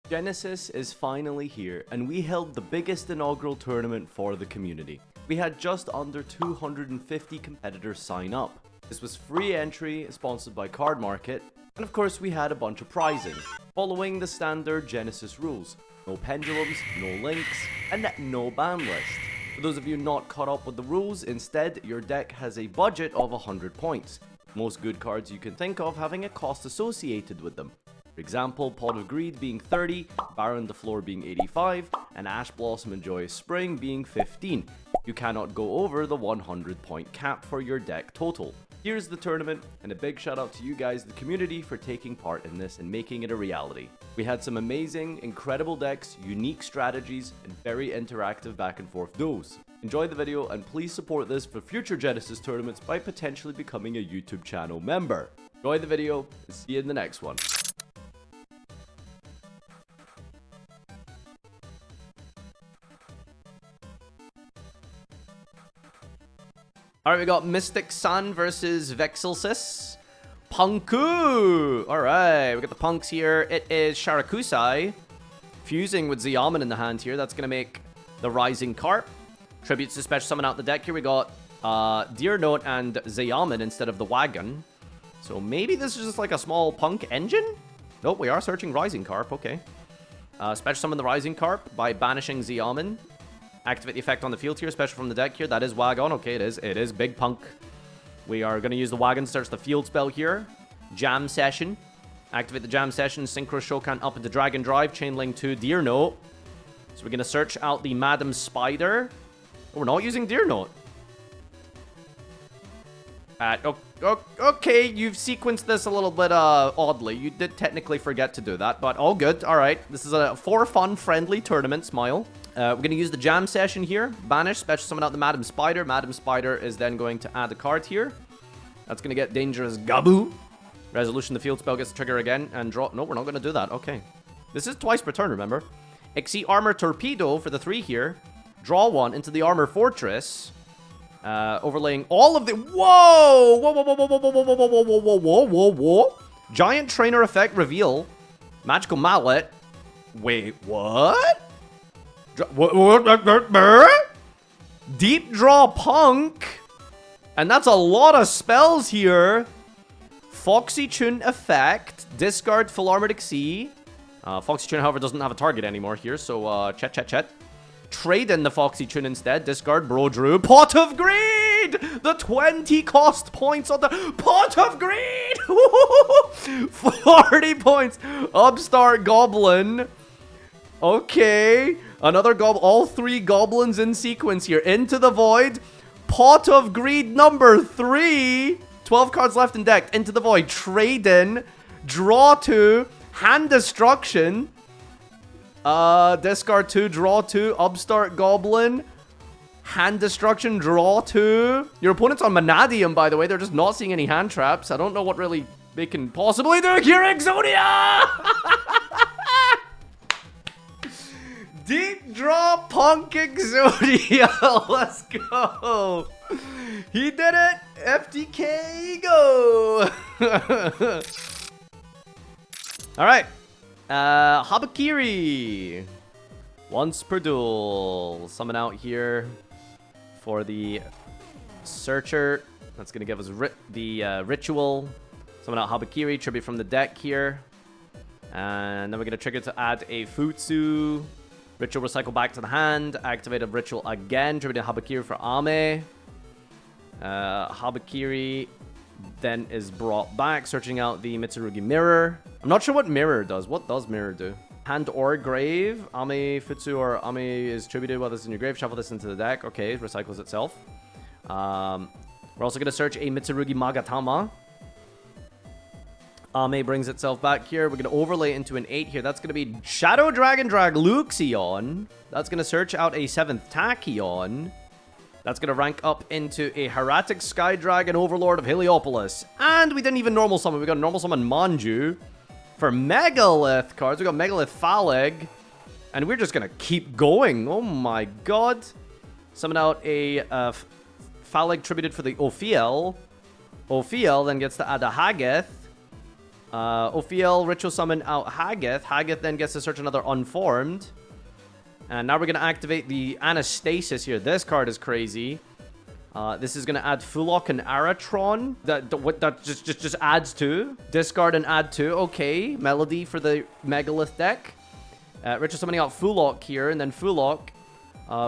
Genesis is finally here, and we held the biggest inaugural tournament for the community. We had just under 250 competitors sign up. This was free entry, sponsored by Card Market, and of course we had a bunch of prizing, following the standard Genesis rules. No pendulums, no links, and no ban list. For those of you not caught up with the rules, instead your deck has a budget of 100 points. Most good cards you can think of having a cost associated with them. For example, Pot of Greed being 30, Baron the Floor being 85, and Ash Blossom and Joyous Spring being 15. You cannot go over the 100 point cap for your deck total. Here's the tournament, and a big shout out to you guys, the community, for taking part in this and making it a reality. We had some amazing, incredible decks, unique strategies, and very interactive back and forth duels. Enjoy the video, and please support this for future Genesis tournaments by potentially becoming a YouTube channel member. Enjoy the video, and see you in the next one. Alright, we got Mystic Sun versus Vexels. Punku! Alright, we got the punks here. It is Sharakusai. Fusing with Xiamen in the hand here. That's going to make the Rising Carp. Tributes to special summon out the deck here. We got Deer Note and Xiamen instead of the Wagon. So maybe this is just like a small punk engine? Nope, we are searching Rising Carp. Okay. Special summon the Rising Carp by banishing Xiamen. Activate the effect on the field here, special from the deck here. That is Wagon. Okay, it is. It is Big Punk. We are going to use the Wagon to search the field spell here. Jam Session. Activate the Jam Session. Synchro Shokan up into Dragon Drive. Chain Link to Deer Note. So we're going to search out the Madam Spider. Oh, we're not using Deer Note. Okay, you've sequenced this a little bit oddly. You did technically forget to do that, but all good. All right, this is a for fun, friendly tournament. Smile. We're going to use the Jam Session here. Banish, special summon out the Madam Spider. Madam Spider is then going to add a card here. That's going to get Dangerous Gabu. Resolution, the field spell gets to trigger again and draw. No, we're not going to do that. Okay. This is twice per turn, remember? Exceed Armor Torpedo for the 3 here. Draw 1 into the Armor Fortress. Overlaying all of the... Whoa! Whoa, whoa, whoa, whoa, whoa, whoa, whoa, whoa, whoa, whoa, whoa, whoa, whoa. Giant Trainer Effect Reveal. Magical Mallet. Wait, what? Deep Draw Punk. And that's a lot of spells here. Foxy Tune Effect. Discard Full Armored Exceed. Foxy Tune, however, doesn't have a target anymore here. So, chet. Trade in the Foxy Tune instead. Discard Bro Drew. Pot of Greed! The 20 cost points on the Pot of Greed! 40 points. Upstart Goblin. Okay. Another goblin. All 3 goblins in sequence here. Into the Void. Pot of Greed number 3. 12 cards left in deck. Into the Void. Trade in. Draw 2. Hand Destruction. Discard 2. Draw 2. Upstart Goblin. Hand Destruction. Draw 2. Your opponent's on Manadium, by the way. They're just not seeing any hand traps. I don't know what really they can possibly do here. Exodia! Deep Draw Punk Exodia. Let's go. He did it. FTK go. All right. Habakiri. Once per duel. Summon out here for the Searcher. That's going to give us the Ritual. Summon out Habakiri. Tribute from the deck here. And then we're going to trigger to add a Futsu. Ritual recycle back to the hand. Activate a Ritual again. Tribute to Habakiri for Ame. Habakiri then is brought back. Searching out the Mitzurugi Mirror. I'm not sure what Mirror does. What does Mirror do? Hand or Grave. Ame Futsu or Ame is tributed while this is in your grave. Shuffle this into the deck. Okay, it recycles itself. We're also going to search a Mitsurugi Magatama. Ame brings itself back here. We're going to overlay into an 8 here. That's going to be Shadow Dragon Drag Luxion. That's going to search out a 7th Tachyon. That's going to rank up into a Hieratic Sky Dragon Overlord of Heliopolis. And we didn't even normal summon. We got a normal summon Manju. For Megalith cards, we got Megalith Phaleg. And we're just going to keep going. Oh my god. Summon out a Phaleg tributed for the Ophiel. Ophiel then gets to add a Haggith. Ophiel, ritual summon out Haggith. Haggith then gets to search another unformed. And now we're going to activate the Anastasis here. This card is crazy. This is going to add Fulok and Aratron. That just adds 2. Discard and add 2. Okay. Melody for the Megalith deck. Ritual summoning out Fulok here. And then Fulok,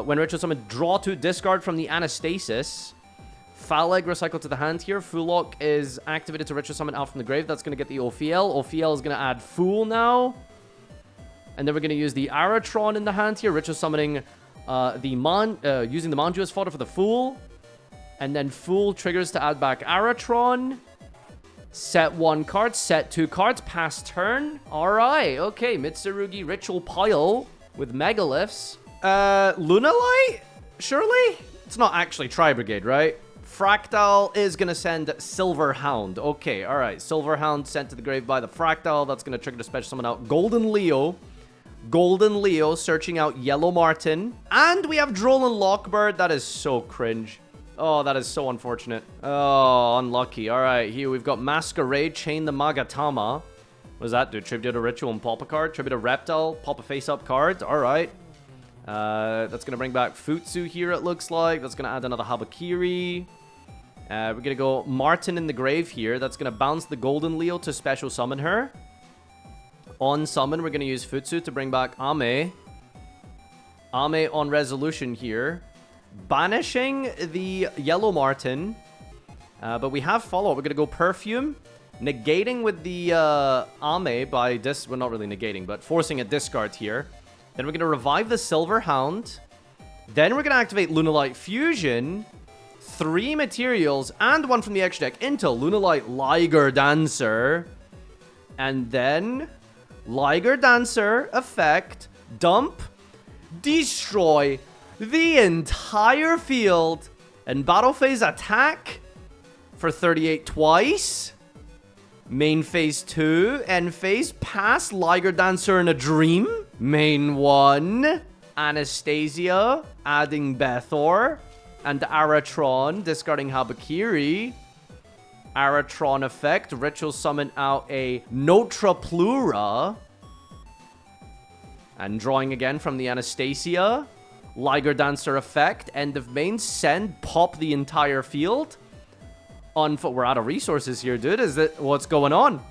when ritual summon, draw 2, discard from the Anastasis. Phaleg recycle to the hand here. Fulok is activated to ritual summon out from the grave. That's going to get the Ophiel. Ophiel is going to add Fool now. And then we're going to use the Aratron in the hand here. Ritual summoning using the Manju as fodder for the Fool. And then Fool triggers to add back Aratron. Set 1 card. Set 2 cards. Pass turn. Alright. Okay. Mitzurugi Ritual Pile with Megaliths. Lunalite? Surely? It's not actually Tri-Brigade, right? Fractal is going to send Silver Hound. Okay, alright. Silver Hound sent to the grave by the Fractal. That's going to trigger the special summon out Golden Leo. Golden Leo searching out Yellow Martin. And we have Droll and Lockbird. That is so cringe. Oh, that is so unfortunate. Oh, unlucky. Alright, here we've got Masquerade, Chain the Magatama. What does that do? Tribute a Ritual and pop a card. Tribute a Reptile, pop a face-up card. Alright. That's going to bring back Futsu here, it looks like. That's going to add another Habakiri. We're going to go Martin in the grave here. That's going to bounce the Golden Leo to special summon her. On summon, we're going to use Futsu to bring back Ame. Ame on resolution here. Banishing the Yellow Martin. But we have follow-up. We're going to go Perfume. Negating with the Ame by this. Well, not really negating, but forcing a discard here. Then we're going to revive the Silver Hound. Then we're going to activate Lunalite Fusion. 3 materials and 1 from the extra deck into Lunalite Liger Dancer. And then Liger Dancer effect. Dump. Destroy the entire field. And battle phase attack for 38 twice. Main phase 2. End phase pass Liger Dancer in a dream. Main 1. Anastasia. Adding Bethor. And Aratron. Discarding Habakiri. Aratron effect. Ritual summon out a Notra Plura. And drawing again from the Anastasia. Liger Dancer effect. End of main. Send. Pop the entire field. We're out of resources here, dude. Is it what's going on?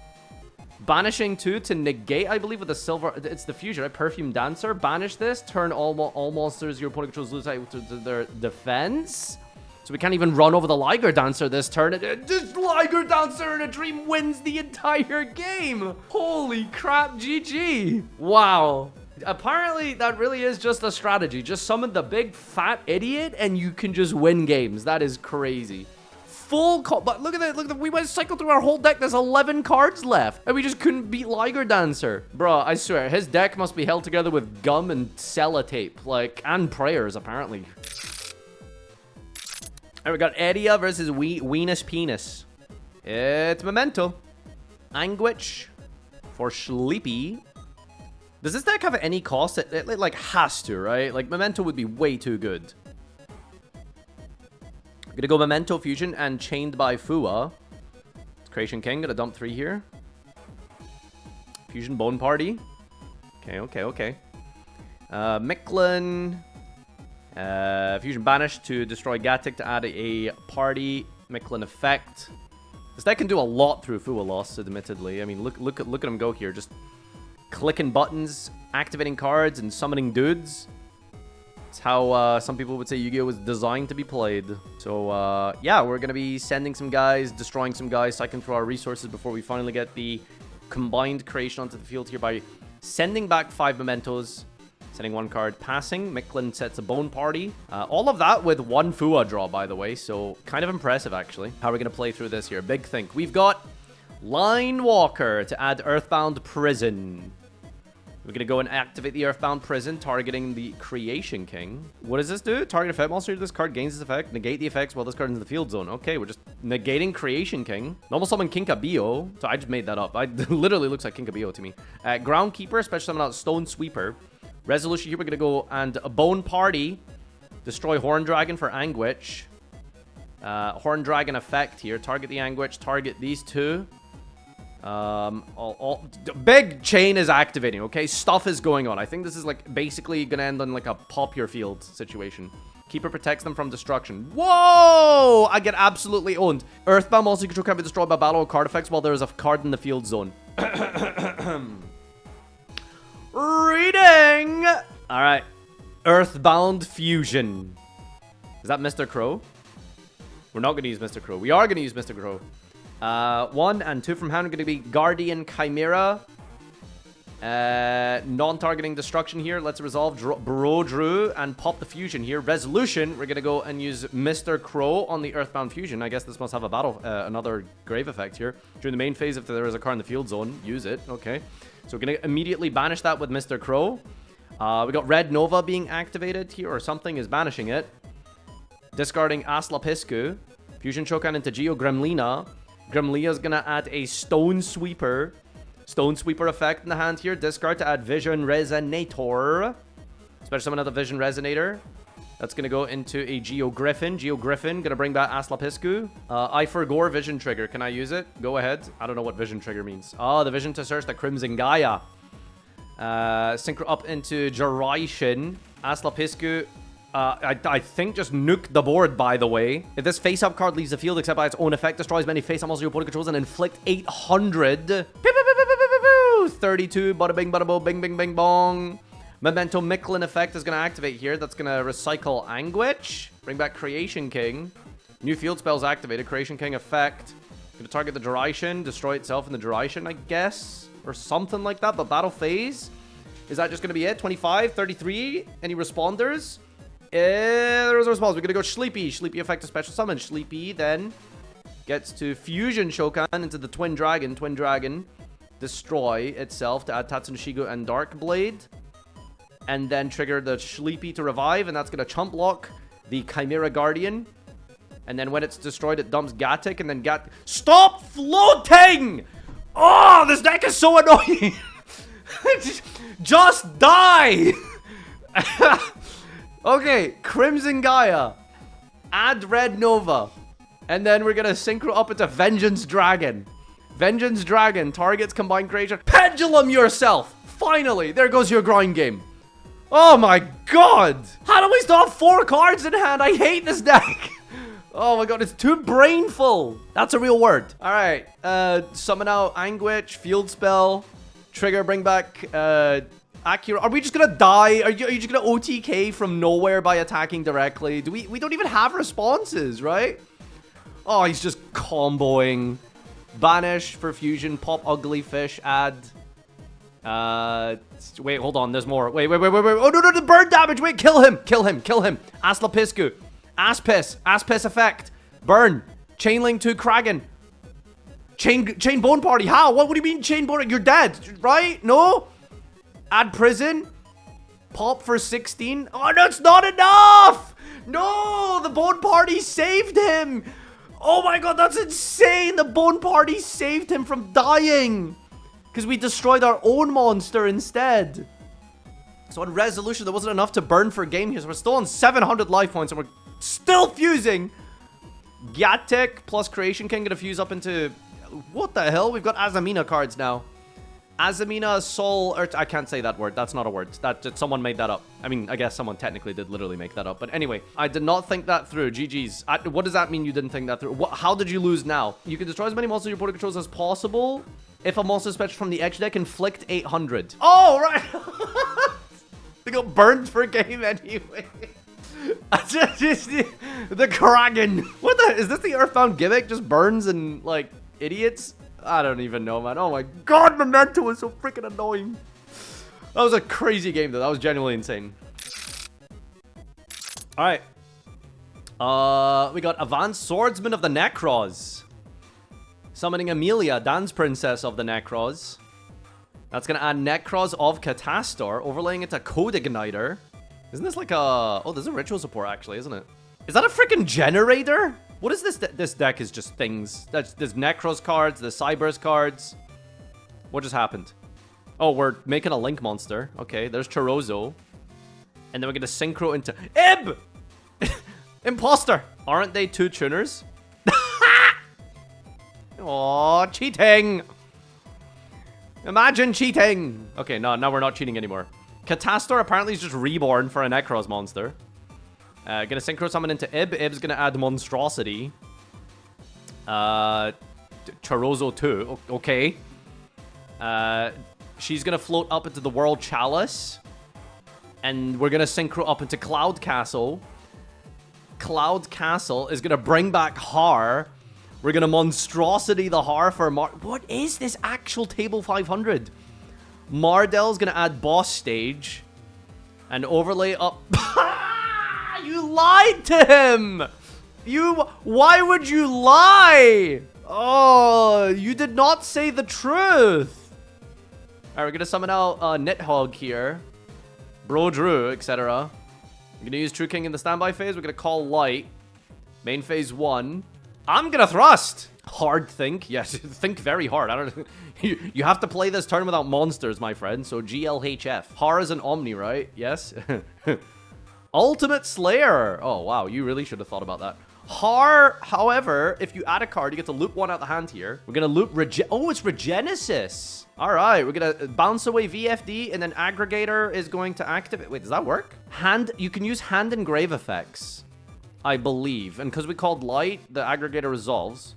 Banishing 2 to negate, I believe, with the silver. It's the fusion, right? Perfume Dancer. Banish this. Turn all monsters your opponent controls lose to their defense. So we can't even run over the Liger Dancer this turn. Just Liger Dancer in a dream wins the entire game. Holy crap, GG. Wow. Apparently, that really is just a strategy. Just summon the big fat idiot and you can just win games. That is crazy. But look at that. Look at that. We went cycle through our whole deck. There's 11 cards left. And we just couldn't beat Liger Dancer. Bro, I swear. His deck must be held together with gum and sellotape. Like, and prayers, apparently. Alright, we got Edia versus Weenus Penis. It's Memento. Anguish for Sleepy. Does this deck have any cost? It like has to, right? Like Memento would be way too good. I'm gonna go Memento Fusion and Chained by Fua. Creation King, gonna dump 3 here. Fusion Bone Party. Okay. Micklin. Fusion Banish to destroy Gatic to add a party. Micklin effect. This deck can do a lot through Fua loss, admittedly. I mean, look at him go here. Just clicking buttons, activating cards, and summoning dudes. It's how some people would say Yu-Gi-Oh! Was designed to be played. So, yeah, we're going to be sending some guys, destroying some guys, cycling through our resources before we finally get the combined creation onto the field here by sending back 5 mementos, sending 1 card, passing. Micklin sets a Bone Party. All of that with 1 Fua draw, by the way, so kind of impressive, actually. How are we going to play through this here? Big think. We've got Line Walker to add Earthbound Prison. We're going to go and activate the Earthbound Prison, targeting the Creation King. What does this do? Target effect monster. This card gains this effect. Negate the effects while this card is in the field zone. Okay, we're just negating Creation King. Normal summon Kinkabio. So I just made that up. It literally looks like Kinkabio to me. Groundkeeper, special summon out Stone Sweeper. Resolution here, we're going to go and a Bone Party. Destroy Horn Dragon for Anguish. Horn Dragon effect here. Target the Anguish. Target these 2. Big chain is activating, okay? Stuff is going on. I think this is, like, basically gonna end on, like, a pop your field situation. Keeper protects them from destruction. Whoa! I get absolutely owned. Earthbound monster control can be destroyed by battle or card effects while there is a card in the field zone. Reading! Alright. Earthbound Fusion. Is that Mr. Crow? We're not going to use Mr. Crow. We are going to use Mr. Crow. 1 and 2 from hand are going to be Guardian Chimera. Non-targeting destruction here. Let's resolve Bro Drew and pop the fusion here. Resolution. We're going to go and use Mr. Crow on the Earthbound Fusion. I guess this must have a battle, another grave effect here. During the main phase, if there is a card in the field zone, use it. Okay. So we're going to immediately banish that with Mr. Crow. We got Red Nova being activated here, or something is banishing it. Discarding Aslapisku. Fusion Chokan into Geo Gremlina. Gremlina's going to add a Stone Sweeper. Stone Sweeper effect in the hand here. Discard to add Vision Resonator. Special summon another Vision Resonator. That's going to go into a Geo Griffin. Geo Griffin going to bring back Aslapisku. I forgore Vision Trigger. Can I use it? Go ahead. I don't know what Vision Trigger means. Oh, the Vision to search the Crimson Gaia. Synchro up into Generaider. Aslapisku. I think just nuke the board, by the way. If this face-up card leaves the field except by its own effect, destroys many face-up monsters your opponent controls and inflict 800. 32. Bada bing, bada bo, bing, bing, bing, bong. Memento Micklin effect is going to activate here. That's going to recycle Anguish. Bring back Creation King. New field spells activated. Creation King effect. Going to target the duration. Destroy itself in the duration, I guess. Or something like that. But battle phase. Is that just going to be it? 25, 33. Any responders? There's a response. We're going to go Sleepy. Sleepy effect to special summon. Sleepy then gets to Fusion Shokan into the Twin Dragon. Twin Dragon. Destroy itself to add Tatsunoshigo and Dark Blade. And then trigger the Sleepy to revive. And that's going to chump block the Chimera Guardian. And then when it's destroyed, it dumps Gatic. And then Stop floating! Oh, this deck is so annoying. Just die! Okay, Crimson Gaia. Add Red Nova. And then we're going to synchro up into Vengeance Dragon. Vengeance Dragon targets combined creation. Pendulum yourself! Finally! There goes your grind game. Oh my god! How do we still have 4 cards in hand? I hate this deck! Oh my god, it's too brainful! That's a real word. Alright, summon out Anguish, field spell, trigger, bring back, Accurate. Are we just gonna die? Are you just gonna OTK from nowhere by attacking directly? We don't even have responses, right? Oh, he's just comboing. Banish for fusion, pop ugly fish, add. Wait, hold on, there's more. Wait. Oh, no, the bird damage. Wait, kill him. Aslapisku. Aspis effect. Burn. Chainlink to Kraken. Chain Bone Party. How? What do you mean chain bone? You're dead, right? No? Add prison. Pop for 16. Oh, that's not enough. No, the Bone Party saved him. Oh my god, that's insane. The Bone Party saved him from dying. Because we destroyed our own monster instead. So on resolution, there wasn't enough to burn for a game here. So we're still on 700 life points and we're still fusing. Gatic plus Creation King gonna fuse up into... What the hell? We've got Azamina cards now. Azamina, Soul, I can't say that word. That's not a word. Someone made that up. I mean, I guess someone technically did literally make that up. But anyway, I did not think that through. GG's. What does that mean you didn't think that through? How did you lose now? You can destroy as many monsters your opponent controls as possible. If a monster is fetched from the edge deck, inflict 800. Oh, right. They got burned for a game anyway. The Kraken. What the? Is this the Earthbound gimmick? Just burns and, like, idiots? I don't even know, man. Oh my god, Memento is so freaking annoying. That was a crazy game, though. That was genuinely insane. Alright. We got Advanced Swordsman of the Necros. Summoning Amelia, Dance Princess of the Necros. That's going to add Necros of Catastor, overlaying it to Code Igniter. Isn't this like a... Oh, there's a ritual support, actually, isn't it? Is that a freaking Generaider? What is this? This deck is just things. There's Necros cards, there's Cybers cards. What just happened? Oh, we're making a Link monster. Okay, there's Chorozo. And then we're going to synchro into... Ib! Imposter! Aren't they 2 tuners? Oh, cheating! Imagine cheating! Okay, no, now we're not cheating anymore. Catastor apparently is just reborn for a Necros monster. Gonna synchro summon into Ib. Ib's gonna add Monstrosity. Charozo 2. Okay. She's gonna float up into the World Chalice. And we're gonna synchro up into Cloud Castle. Cloud Castle is gonna bring back Har. We're gonna Monstrosity the Har for What is this actual table 500? Mardell's gonna add Boss Stage. And overlay up... You lied to him! Why would you lie? Oh, you did not say the truth. Alright, we're gonna summon out Nidhogg here. Bro Drew, etc. We're gonna use True King in the standby phase. We're gonna call Light. Main phase 1. I'm gonna thrust. Hard think. Yes, think very hard. I don't. You have to play this turn without monsters, my friend. So GLHF. Har is an Omni, right? Yes. Ultimate Slayer. Oh wow, you really should have thought about that. Har, however, if you add a card, you get to loop one out the hand here. We're gonna loop Oh, it's Regenesis. All right, we're gonna bounce away VFD, and then Aggregator is going to activate. Wait, does that work? You can use hand engrave effects, I believe, and because we called Light, the Aggregator resolves.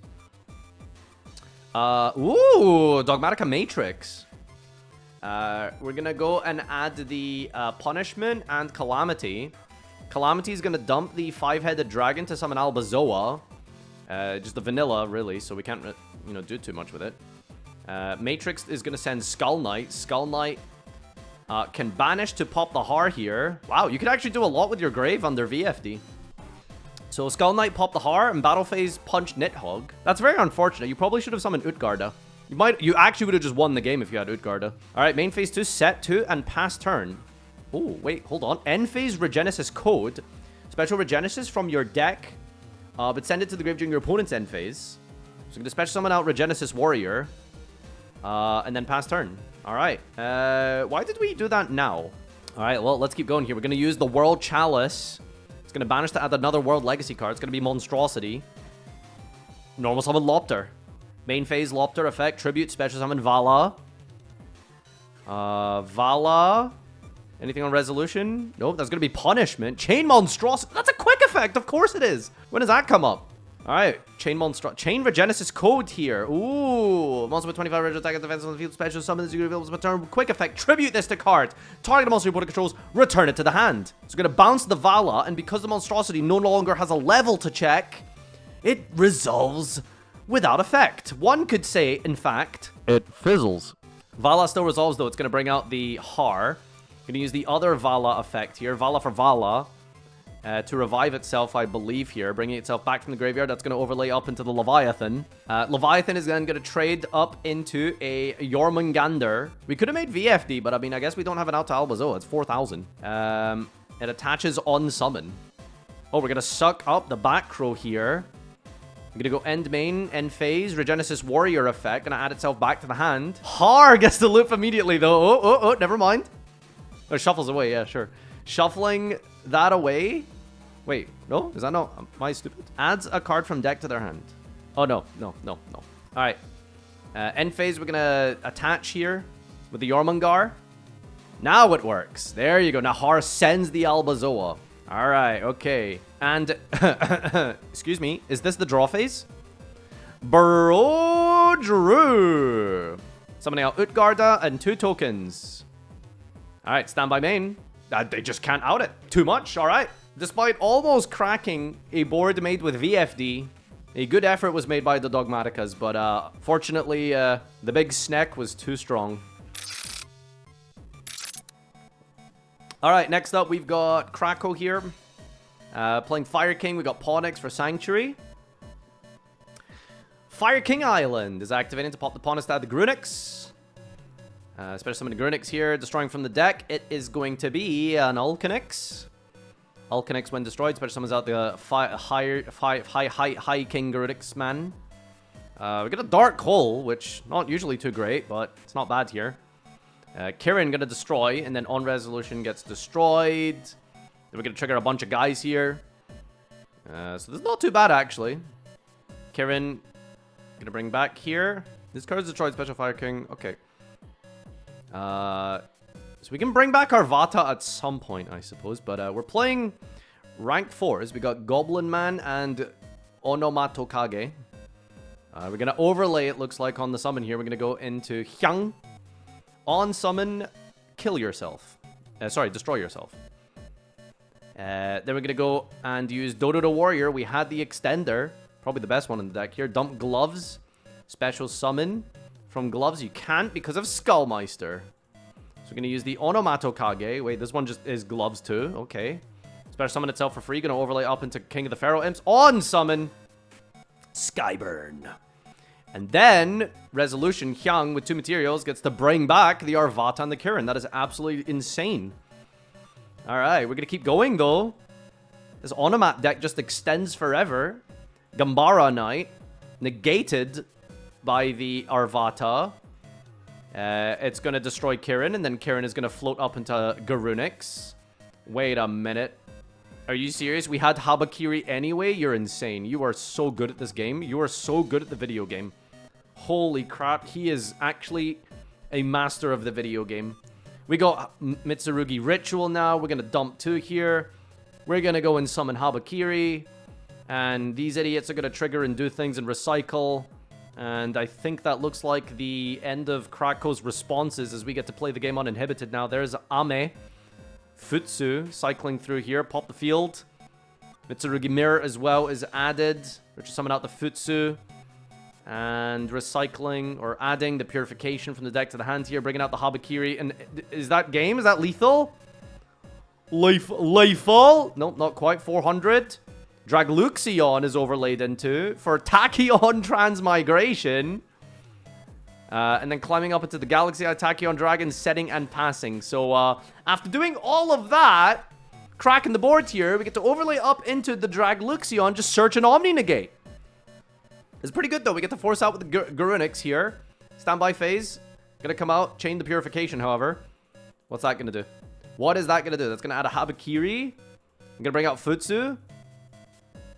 Ooh, Dogmatica Matrix. We're gonna go and add the Punishment and Calamity. Calamity is gonna dump the 5-headed dragon to summon Albazoa. Just the vanilla, really, so we can't, do too much with it. Matrix is gonna send Skull Knight. Skull Knight can banish to pop the Har here. Wow, you could actually do a lot with your grave under VFD. So Skull Knight pop the Har and battle phase punch Nidhogg. That's very unfortunate. You probably should have summoned Utgarda. You actually would have just won the game if you had Utgarda. All right, main phase 2, set 2, and pass turn. Oh, wait, hold on. End phase Regenesis code. Special Regenesis from your deck, but send it to the grave during your opponent's end phase. So I'm going to special summon out Regenesis Warrior, and then pass turn. All right. Why did we do that now? All right, well, let's keep going here. We're going to use the World Chalice. It's going to banish to add another World Legacy card. It's going to be Monstrosity. Normal summon Lopter. Main phase Lopter effect. Tribute. Special summon Vala. Vala. Anything on resolution? Nope, that's going to be punishment. Chain Monstrosity. That's a quick effect. Of course it is. When does that come up? All right. Chain Regenesis code here. Ooh. Monster with 25 regular attack and defense on the field. Special summon this available turn. Quick effect. Tribute this to card. Target a monster your opponent controls. Return it to the hand. So we're going to bounce the Vala. And because the Monstrosity no longer has a level to check, it resolves without effect. One could say, in fact, it fizzles. Vala still resolves, though. It's going to bring out the Har. Going to use the other Vala effect here. Vala for Vala. To revive itself, I believe here. Bringing itself back from the graveyard. That's going to overlay up into the Leviathan. Leviathan is then going to trade up into a Jormungandr. We could have made VFD, but I mean, I guess we don't have it out to Albazoa. It's 4,000. It attaches on summon. Oh, we're going to suck up the back row here. I'm going to go end main, end phase, Regenesis Warrior effect. Going to add itself back to the hand. Har gets to loop immediately, though. Oh, never mind. Oh, it shuffles away, yeah, sure. Shuffling that away. Wait, no? Is that no? Am I stupid? Adds a card from deck to their hand. Oh, no. All right. End phase, we're going to attach here with the Jormungandr. Now it works. There you go. Now Har sends the Albazoa. All right, okay. And, excuse me, is this the draw phase? Bro Drew. Summoning out Utgarda and 2 tokens. All right, standby main. They just can't out it. Too much, all right. Despite almost cracking a board made with VFD, a good effort was made by the Dogmaticas, but fortunately, the big snack was too strong. All right, next up, we've got Krakow here. Playing Fire King, we got Pawnex for Sanctuary. Fire King Island is activating to pop the Pawnex to add the Grunicks. Special summon the Grunicks here, destroying from the deck. It is going to be an Ulcanix. Ulcanix, when destroyed, special summons out the High King Grunicks man. We got a Dark Hole, which not usually too great, but it's not bad here. Kirin gonna destroy, and then on resolution gets destroyed. Then we're gonna trigger a bunch of guys here. So this is not too bad, actually. Kirin gonna bring back here. This card is destroyed, Special Fire King. Okay. So we can bring back our Vata at some point, I suppose. But we're playing rank 4s. We got Goblin Man and Onomatokage. We're going to overlay, it looks like, on the summon here. We're going to go into Hyang. On summon, kill yourself. Sorry, destroy yourself. Then we're going to go and use Dodo the Warrior. We had the extender. Probably the best one in the deck here. Dump Gloves. Special summon from Gloves. You can't because of Skullmeister. So we're going to use the Onomatokage. Wait, this one just is Gloves too. Okay. Special summon itself for free. Going to overlay up into King of the Pharaoh Imps. On summon, Skyburn. And then, Resolution, Hyang, with 2 materials, gets to bring back the Arvata and the Kirin. That is absolutely insane. Alright, we're going to keep going, though. This Onomat deck just extends forever. Gambara Knight, negated by the Arvata. It's going to destroy Kirin, and then Kirin is going to float up into Garunix. Wait a minute. Are you serious? We had Habakiri anyway? You're insane. You are so good at this game. You are so good at the video game. Holy crap. He is actually a master of the video game. We got Mitzurugi Ritual now. We're going to dump 2 here. We're going to go and summon Habakiri. And these idiots are going to trigger and do things and recycle. And I think that looks like the end of Krako's responses as we get to play the game uninhibited now. There's Ame. Futsu cycling through here. Pop the field. Mitsurugi Mirror as well is added. We're just summon out the Futsu. And recycling or adding the Purification from the deck to the hand here. Bringing out the Habakiri. And is that game? Is that lethal? Lethal? Nope, not quite. 400. Dragluxion is overlaid into for Tachion Transmigration. And then climbing up into the Galaxy Eye, Tachion Dragon, setting and passing. So, after doing all of that, cracking the board here, we get to overlay up into the Dragluxion, just search and Omni-Negate. It's pretty good, though. We get to force out with the Garunix here. Standby phase. Gonna come out, chain the Purification, however. What's that gonna do? What is that gonna do? That's gonna add a Habakiri. I'm gonna bring out Futsu.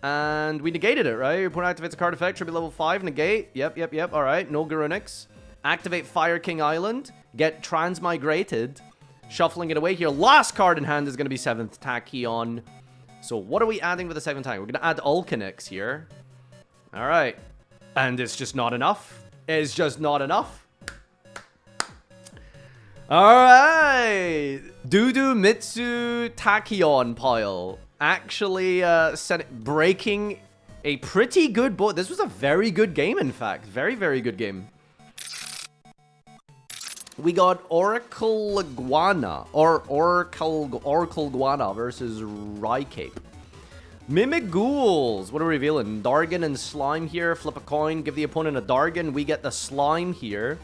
And we negated it, right? Your opponent activates a card effect, should be level 5, negate. Yep. Alright, no Garunix. Activate Fire King Island. Get transmigrated. Shuffling it away here. Last card in hand is going to be 7th Tachyon. So what are we adding with the 7th Tachyon? We're going to add Ulcanix here. Alright. And it's just not enough. It's just not enough. Alright. Dudu Mitsu Tachyon pile. Actually breaking a pretty good board. This was a very good game, in fact. Very, very good game. We got Oracle Guana, or Oracle Guana versus Rycape. Mimighouls. What are we revealing? Dargon and Slime here. Flip a coin. Give the opponent a Dargon. We get the Slime here.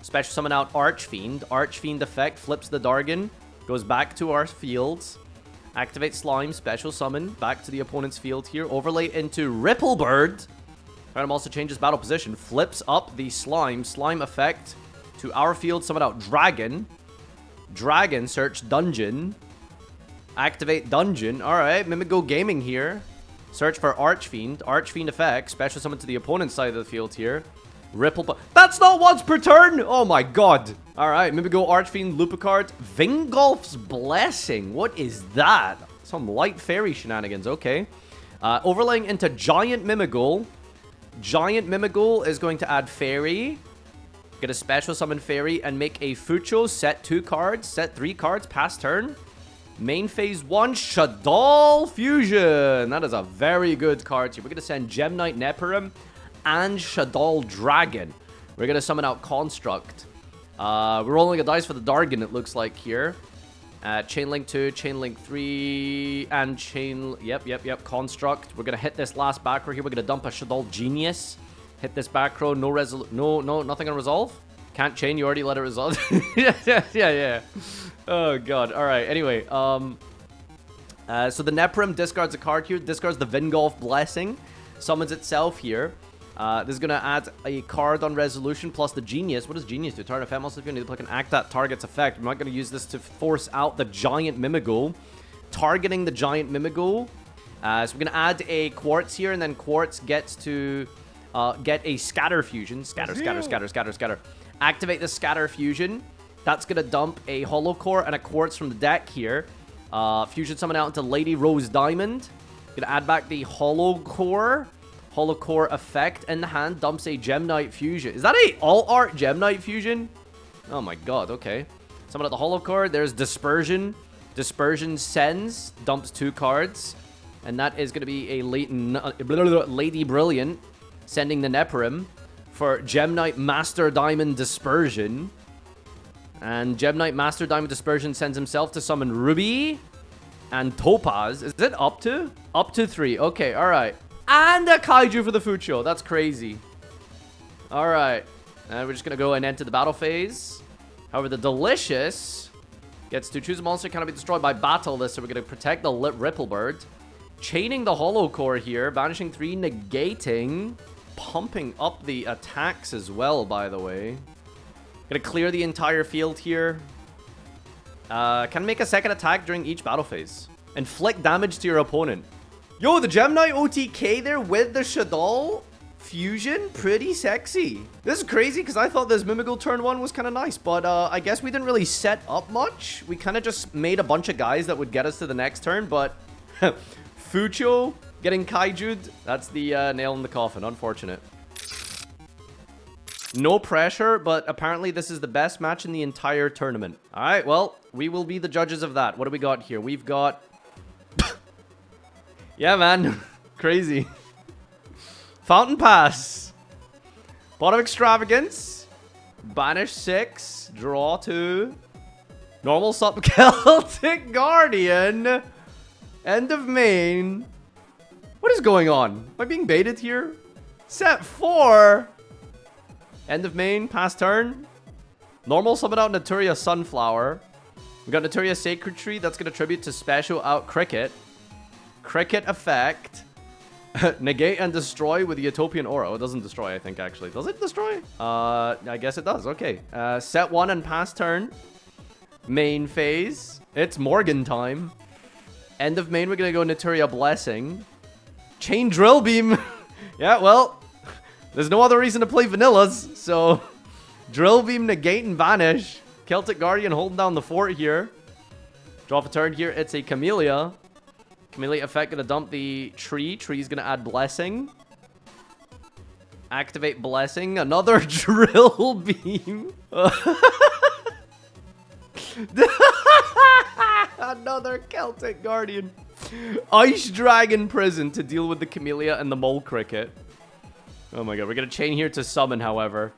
Special summon out Archfiend. Archfiend effect. Flips the Dargon. Goes back to our fields. Activate Slime. Special summon. Back to the opponent's field here. Overlay into Ripplebird. Random also changes battle position. Flips up the Slime. Slime effect. To our field, summon out Dragon. Dragon, search Dungeon. Activate Dungeon. Alright, Mimighoul Gaming here. Search for Archfiend. Archfiend effect. Special summon to the opponent's side of the field here. Ripple. That's not once per turn! Oh my god. Alright, Mimighoul, Archfiend, Lupicard. Vingolf's Blessing. What is that? Some light fairy shenanigans. Okay. Overlaying into Giant Mimighoul. Giant Mimighoul is going to add Fairy. Get a special summon Fairy and make a Fucho. Set 2 cards. Set 3 cards. Pass turn. Main phase 1. Shaddoll Fusion. That is a very good card here. We're going to send Gem Knight Neperim and Shaddoll Dragon. We're going to summon out Construct. We're rolling a dice for the Dargon, it looks like here. Chainlink 2, Chainlink 3, and Chain... Yep. Construct. We're going to hit this last back row here. We're going to dump a Shaddoll Genius. Hit this back row, nothing on resolve. Can't chain, you already let it resolve. yeah. Oh god. Alright, anyway. So the Neperim discards a card here, discards the Vingolf Blessing, summons itself here. This is gonna add a card on resolution plus the Genius. What does Genius do? Target effect also if you need to play an act that target's effect. We're not gonna use this to force out the Giant Mimighoul. Targeting the Giant Mimighoul. So we're gonna add a Quartz here, and then Quartz gets to get a Scatter Fusion. Scatter. Activate the Scatter Fusion. That's going to dump a Hollow Core and a Quartz from the deck here. Fusion summon out into Lady Rose Diamond. Going to add back the Hollow Core. Hollow Core effect in the hand. Dumps a Gem-Knight Fusion. Is that a all-art Gem-Knight Fusion? Oh my god, okay. Summon out the Hollow Core. There's Dispersion. Dispersion sends. Dumps 2 cards. And that is going to be a Lady Brilliant. Sending the Neperim for Gem-Knight Master Diamond Dispersion. And Gem-Knight Master Diamond Dispersion sends himself to summon Ruby and Topaz. Is it up to? Up to 3. Okay, alright. And a Kaiju for the Fucho. That's crazy. Alright. And we're just going to go and enter the battle phase. However, the Delicious gets to choose a monster cannot be destroyed by battle this, so we're going to protect the Ripplebird. Chaining the Hollow Core here. Banishing 3, negating. Pumping up the attacks as well, by the way. Gonna clear the entire field here. Can make a second attack during each battle phase. Inflict damage to your opponent. Yo, the Gem Knight OTK there with the Shaddoll Fusion. Pretty sexy. This is crazy because I thought this mimighoul turn 1 was kind of nice. But I guess we didn't really set up much. We kind of just made a bunch of guys that would get us to the next turn. But Fucho getting Kaiju'd. That's the nail in the coffin. Unfortunate. No pressure, but apparently this is the best match in the entire tournament. All right, well, we will be the judges of that. What do we got here? We've got... yeah, man. Crazy. Fountain Pass. Pot of Extravagance. Banish 6. Draw 2. Normal Sub Celtic Guardian. End of main. What is going on? Am I being baited here? Set 4. End of main, pass turn. Normal summon out Naturia Sunflower. We got Naturia Sacred Tree. That's going to tribute to special out Cricket. Cricket effect. Negate and destroy with the Utopian Aura. Oh, it doesn't destroy, I think, actually. Does it destroy? I guess it does. Okay. Set 1 and pass turn. Main phase. It's Morgan time. End of main, we're going to go Naturia Blessing. Chain Drill Beam. Yeah, well... there's no other reason to play vanillas, so Drill Beam, negate, and banish. Celtic Guardian holding down the fort here. Draw for turn here. It's a Camellia. Camellia effect going to dump the tree. Tree's going to add Blessing. Activate Blessing. Another Drill Beam. Another Celtic Guardian. Ice Dragon Prison to deal with the Camellia and the Mole Cricket. Oh my god, we're going to chain here to summon, however.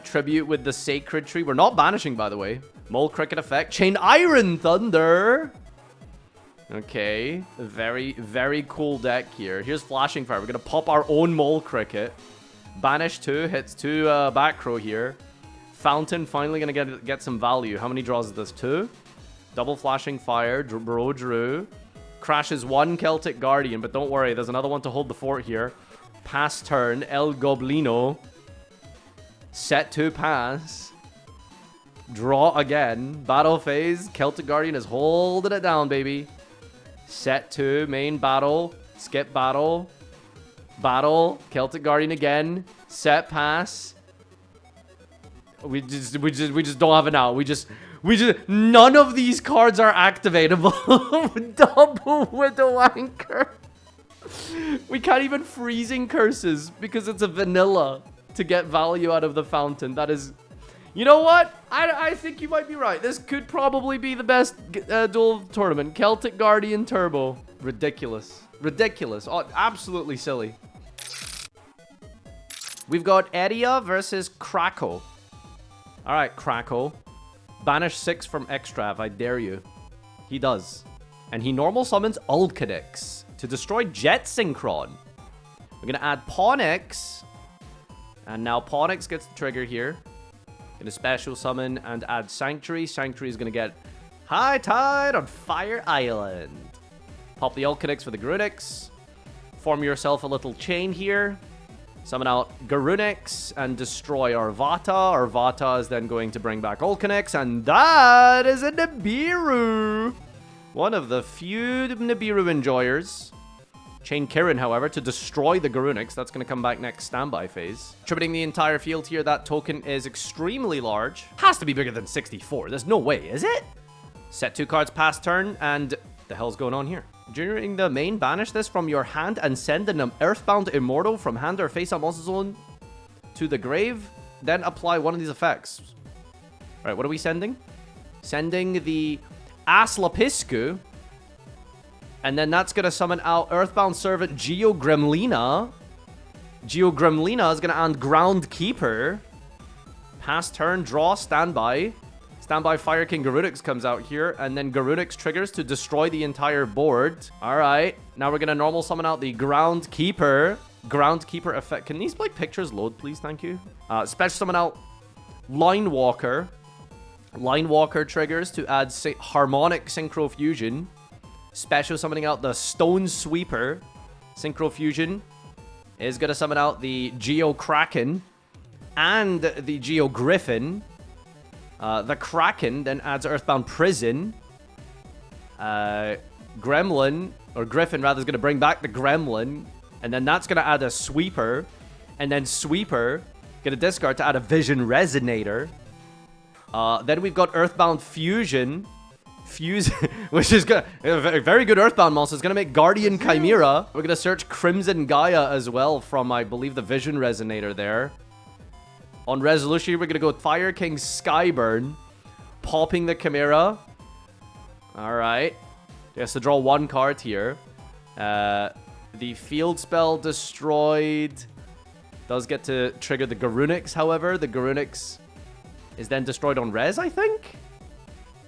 Tribute with the Sacred Tree. We're not banishing, by the way. Mole Cricket effect. Chain Iron Thunder. Okay. Very, very cool deck here. Here's Flashing Fire. We're going to pop our own Mole Cricket. Banish 2. Hits 2 back row here. Fountain finally going to get some value. How many draws is this? 2. Double Flashing Fire. Bro drew. Crashes 1 Celtic Guardian. But don't worry, there's another one to hold the fort here. Pass turn, El Goblino. Set 2 pass. Draw again. Battle phase. Celtic Guardian is holding it down, baby. Set 2, main battle. Skip battle. Battle. Celtic Guardian again. Set pass. We just don't have it now. We just none of these cards are activatable. Double Widow Anchor. We can't even Freezing Curses because it's a vanilla to get value out of the fountain. That is... you know what? I think you might be right. This could probably be the best duel tournament. Celtic Guardian Turbo. Ridiculous. Ridiculous. Oh, absolutely silly. We've got Edia versus Krakow. Alright, Krakow. Banish 6 from Extrav. I dare you. He does. And he normal summons Ulcanix to destroy Jet Synchron. We're going to add Ponix. And now Ponix gets the trigger here. Going to special summon and add Sanctuary. Sanctuary is going to get High Tide on Fire Island. Pop the Ulcanix for the Grunix. Form yourself a little chain here. Summon out Garunix and destroy Arvata. Arvata is then going to bring back Ulcanix. And that is a Nibiru. One of the few Nibiru enjoyers. Chain Kirin, however, to destroy the Garunix. That's going to come back next standby phase. Attributing the entire field here, that token is extremely large. Has to be bigger than 64. There's no way, is it? Set 2 cards past turn, and the hell's going on here? During the main, banish this from your hand and send an Earthbound Immortal from hand or face-up monster zone to the grave. Then apply one of these effects. Alright, what are we sending? Sending the Aslapisku. And then that's going to summon out Earthbound Servant Yugioh Gremlina. Yugioh Gremlina is going to add Groundkeeper. Pass turn, draw, standby. Standby Fire King Garunix comes out here. And then Garunix triggers to destroy the entire board. Alright. Now we're going to normal summon out the Groundkeeper. Groundkeeper effect. Can these like pictures load, please? Thank you. Special summon out Line Walker. Line Walker triggers to add Harmonic Synchro Fusion. Special summoning out the Stone Sweeper. Synchro Fusion is going to summon out the Yugioh Kraken and the Yugioh Griffin. The Kraken then adds Earthbound Prison. Gremlin, or Griffin rather, is going to bring back the Gremlin. And then that's going to add a Sweeper. And then Sweeper, going to discard to add a Vision Resonator. Then we've got Earthbound Fusion. Which is a very good Earthbound monster. It's going to make Guardian Chimera. We're going to search Crimson Gaia as well from, I believe, the Vision Resonator there. On resolution, we're going to go Fire King Skyburn. Popping the Chimera. Alright. He has to draw 1 card here. The field spell destroyed. Does get to trigger the Garunix, however. The Garunix is then destroyed on res, I think?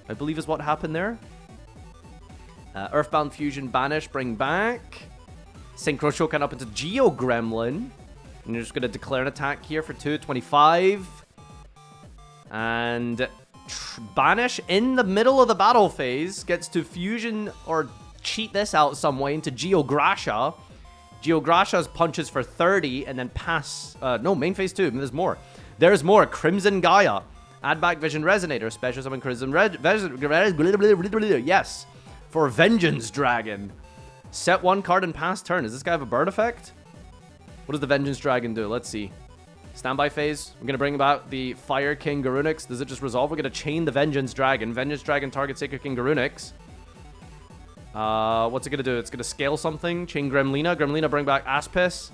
I believe is what happened there. Earthbound Fusion banish, bring back. Synchro Shokan up into Yugioh Gremlin. And you're just going to declare an attack here for 225. And banish in the middle of the battle phase. Gets to fusion or cheat this out some way into Yugioh Grasha. Yugioh Grasha's punches for 30 and then pass. No, main phase 2. There's more. There's more. Crimson Gaia. Add back Vision Resonator. Special summon Crimson Yes. For Vengeance Dragon. Set 1 card and pass turn. Does this guy have a burn effect? What does the Vengeance Dragon do? Let's see. Standby phase. We're going to bring about the Fire King Garunix. Does it just resolve? We're going to chain the Vengeance Dragon. Vengeance Dragon target Sacred King Garunix. What's it going to do? It's going to scale something. Chain Gremlina. Gremlina bring back Aspis.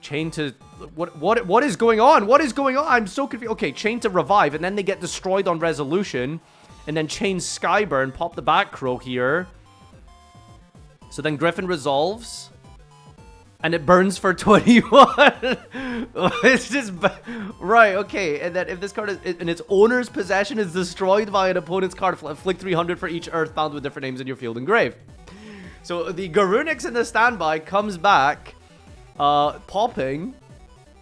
Chain to... What is going on? What is going on? I'm so confused. Okay, chain to revive, and then they get destroyed on resolution. And then chain Skyburn, pop the back row here. So then Griffin resolves. And it burns for 21. It's just... Right, okay. And then if this card is in its owner's possession is destroyed by an opponent's card, inflict 300 for each Earthbound with different names in your field and grave. So the Garunix in the standby comes back, popping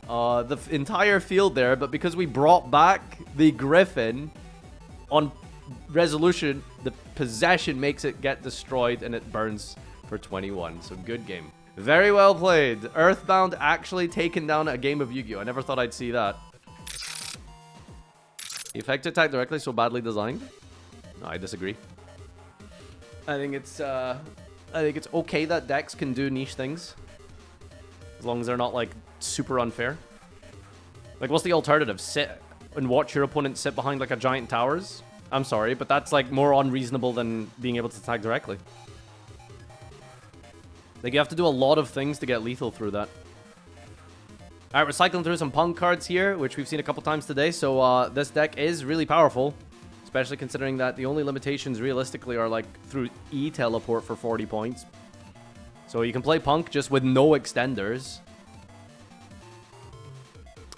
the entire field there. But because we brought back the Griffin on resolution, the possession makes it get destroyed and it burns for 21. So good game. Very well played. Earthbound actually taken down a game of Yu-Gi-Oh! I never thought I'd see that. Effect attack directly so badly designed? No, I disagree. I think it's okay that decks can do niche things. As long as they're not, like, super unfair. Like, what's the alternative? Sit and watch your opponent sit behind, like, a giant towers? I'm sorry, but that's, like, more unreasonable than being able to attack directly. Like, you have to do a lot of things to get lethal through that. Alright, we're cycling through some punk cards here, which we've seen a couple times today. So, this deck is really powerful. Especially considering that the only limitations realistically are, like, through E-teleport for 40 points. So, you can play punk just with no extenders.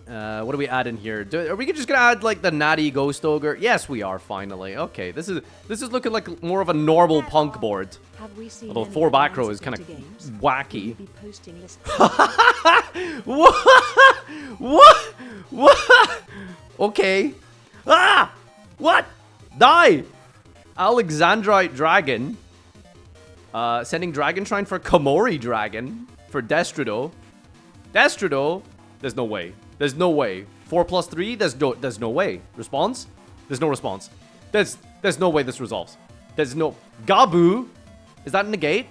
What do we add in here? Are we just gonna add, like, the Natty Ghost Ogre? Yes, we are, finally. Okay, this is looking like more of a normal punk board. Although 4 back row is kind of wacky. What? Okay. Ah! What? Die! Alexandrite Dragon. Sending Dragon Shrine for Komori Dragon. For Destrudo. Destrudo? There's no way. There's no way. 4+3? There's no way. Response? There's no response. There's no way this resolves. There's no... Gabu? Is that negate?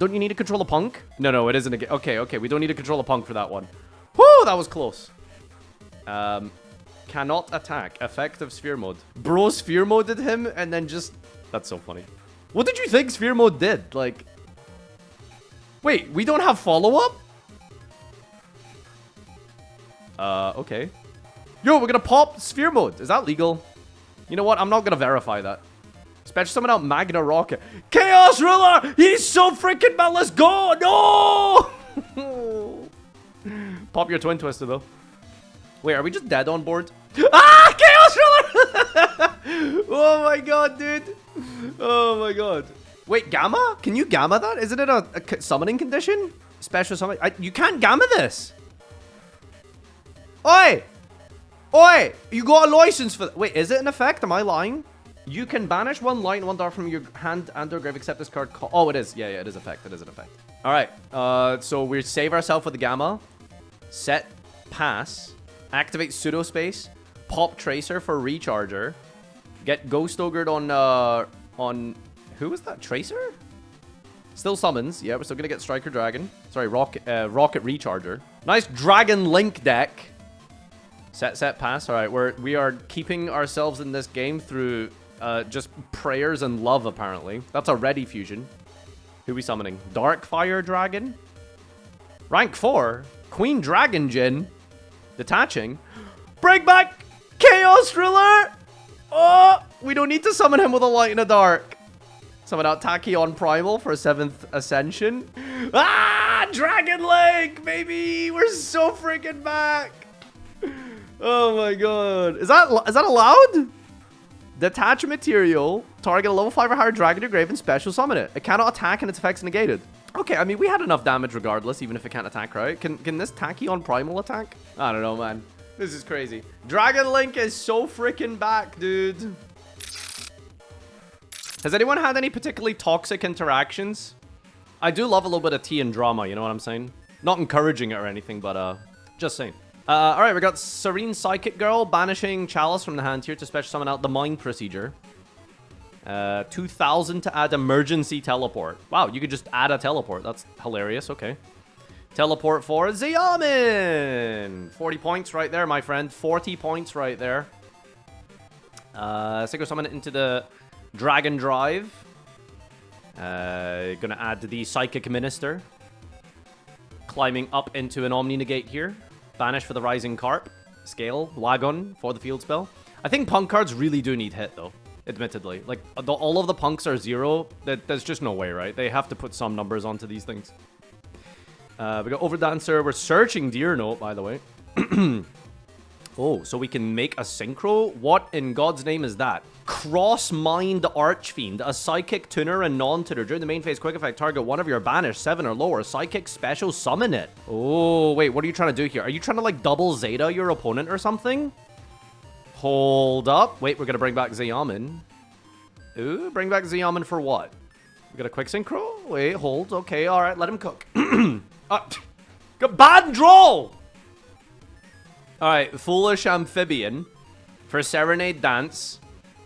Don't you need to control a punk? No, it isn't a... Okay, we don't need to control a punk for that one. Whoo, that was close. Cannot attack. Effective sphere mode. Bro sphere moded him and then just... That's so funny. What did you think sphere mode did? Like... Wait, we don't have follow-up? Okay. Yo, we're gonna pop sphere mode. Is that legal? You know what? I'm not gonna verify that. Special summon out Magna Rocket. Chaos Ruler! He's so freaking bad. Let's go! No! Pop your Twin Twister, though. Wait, are we just dead on board? Ah! Chaos Ruler! Oh my god, dude. Oh my god. Wait, Gamma? Can you Gamma that? Isn't it a summoning condition? Special summon... you can't Gamma this. Oi! Oi! You got a license for... Wait, is it an effect? Am I lying? You can banish one light and one dark from your hand and or grave except this card. Oh, it is. Yeah, it is effect. It is an effect. All right. So we save ourselves with the Gamma. Set pass. Activate pseudo space. Pop Tracer for recharger. Get Ghost Ogred on who was that? Tracer? Still summons. Yeah, we're still gonna get Striker Dragon. Sorry, Rocket Recharger. Nice Dragon Link deck. Set pass. All right, we are keeping ourselves in this game through just prayers and love, apparently. That's a ready fusion. Who we summoning? Darkfire Dragon? Rank 4? Queen Dragon Jin? Detaching? Bring back Chaos Ruler! Oh! We don't need to summon him with a light and a dark. Summon out Tachion Primal for a 7th Ascension. Ah! Dragon Link, baby! We're so freaking back! Oh my god. Is that allowed? Detach material. Target a level 5 or higher dragon to your grave and special summon it. It cannot attack and its effects negated. Okay, I mean, we had enough damage regardless, even if it can't attack, right? Can this Tachion Primal attack? I don't know, man. This is crazy. Dragon Link is so freaking back, dude. Has anyone had any particularly toxic interactions? I do love a little bit of tea and drama, you know what I'm saying? Not encouraging it or anything, but just saying. Alright, we got Serene Psychic Girl banishing Chalice from the hand here to special summon out the Mind Procedure. 2,000 to add Emergency Teleport. Wow, you could just add a teleport. That's hilarious. Okay. Teleport for Xiaomin! 40 points right there, my friend. 40 points right there. Synchro summon it into the Dragon Drive. Gonna add the Psychic Minister. Climbing up into an Omni Negate here. Banish for the Rising Carp. Scale. Lagon for the field spell. I think punk cards really do need hit, though. Admittedly. Like, all of the punks are 0. There's just no way, right? They have to put some numbers onto these things. We got Overdancer. We're searching Deer Note, by the way. Oh, so we can make a synchro? What in God's name is that? Cross Mind Archfiend. A psychic tuner and non-tuner. During the main phase quick effect, target one of your banished 7 or lower. Psychic special summon it. Oh, wait, what are you trying to do here? Are you trying to, like, double Zeta your opponent or something? Hold up. Wait, we're going to bring back Xiaomin. Ooh, bring back Xiaomin for what? We got a quick synchro? Wait, hold. Okay, all right, let him cook. Got bad draw! Alright, Foolish Amphibian for Serenade Dance.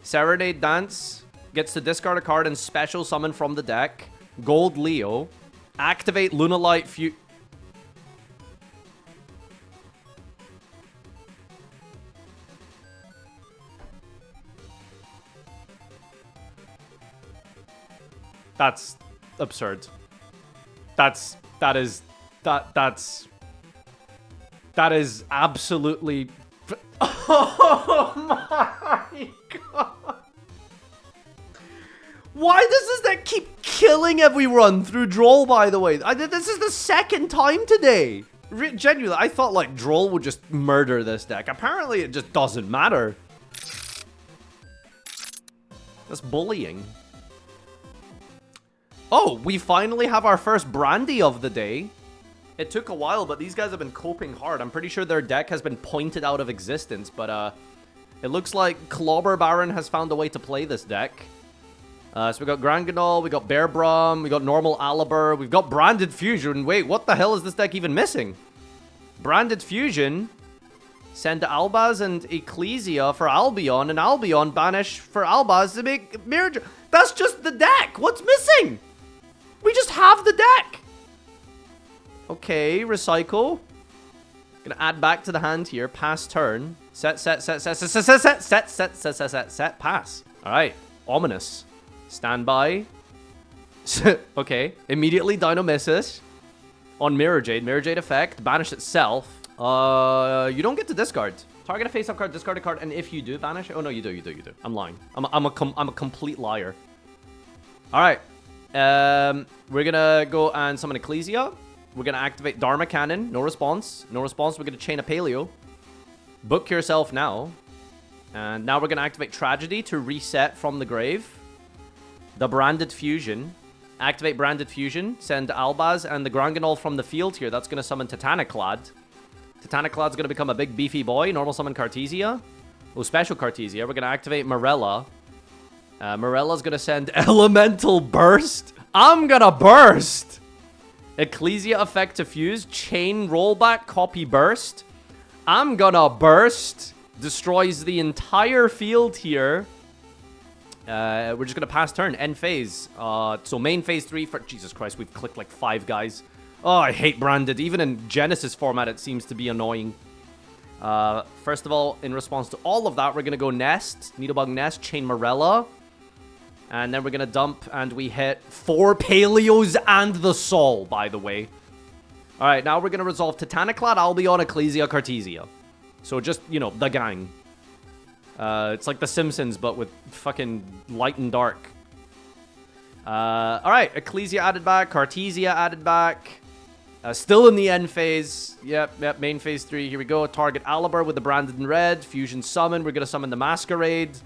Serenade Dance gets to discard a card and special summon from the deck. Gold Leo. Activate Lunalite That's absurd. That is absolutely... Oh my god. Why does this deck keep killing everyone through Droll, by the way? This is the second time today. Genuinely, I thought, like, Droll would just murder this deck. Apparently, it just doesn't matter. That's bullying. Oh, we finally have our first Brandy of the day. It took a while, but these guys have been coping hard. I'm pretty sure their deck has been pointed out of existence, but it looks like Clobber Baron has found a way to play this deck. So we got Granganol, we got Bear Brum, we got Normal Alibur, we've got Branded Fusion. Wait, what the hell is this deck even missing? Branded Fusion. Send Albaz and Ecclesia for Albion, and Albion banish for Albaz to make Mirror. That's just the deck. What's missing? We just have the deck. Okay, recycle. Gonna add back to the hand here. Pass turn. Set, pass. All right. Ominous. Stand by. Okay. Immediately Dino misses. On Mirror Jade. Mirror Jade effect. Banish itself. You don't get to discard. Target a face-up card, discard a card, and if you do banish... Oh, no, you do. I'm lying. I'm a complete liar. All right. We're gonna go and summon Ecclesia. We're gonna activate Dharma Cannon. No response. No response. We're gonna chain a Paleo. Book yourself now. And now we're gonna activate Tragedy to reset from the grave. The Branded Fusion. Activate Branded Fusion. Send Albaz and the Granganol from the field here. That's gonna summon Titaniclad. Titaniclad's gonna become a big beefy boy. Normal summon Cartesia. Oh, special Cartesia. We're gonna activate Morella. Morella's gonna send Elemental Burst. I'm gonna burst! Ecclesia effect to fuse. Chain rollback, copy burst. I'm gonna burst. Destroys the entire field here. We're just gonna pass turn. End phase. So main phase 3 for... Jesus Christ, we've clicked like 5 guys. Oh, I hate branded. Even in Genesis format, it seems to be annoying. First of all, in response to all of that, we're gonna go Nest. Needlebug Nest, Chain Morella. And then we're gonna dump, and we hit 4 Paleos and the Sol, by the way. Alright, now we're gonna resolve Titaniclad, Albion, Ecclesia, Cartesia. So just, you know, the gang. It's like The Simpsons, but with fucking light and dark. Alright, Ecclesia added back, Cartesia added back. Still in the end phase. Yep, main phase 3. Here we go. Target Aliber with the Branded in red. Fusion summon. We're gonna summon the Masquerade.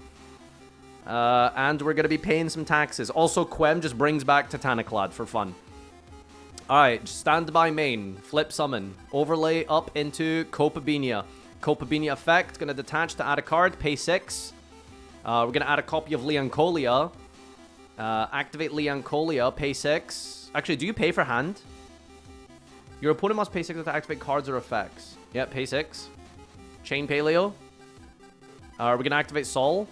And we're going to be paying some taxes. Also, Quem just brings back Titaniclad for fun. Alright, stand by main. Flip summon. Overlay up into Copabinia. Copabinia effect. Going to detach to add a card. Pay 6. We're going to add a copy of Leoncolia. Activate Leoncolia. Pay 6. Actually, do you pay for hand? Your opponent must pay 6 to activate cards or effects. Yep, pay 6. Chain Paleo. We're going to activate Sol.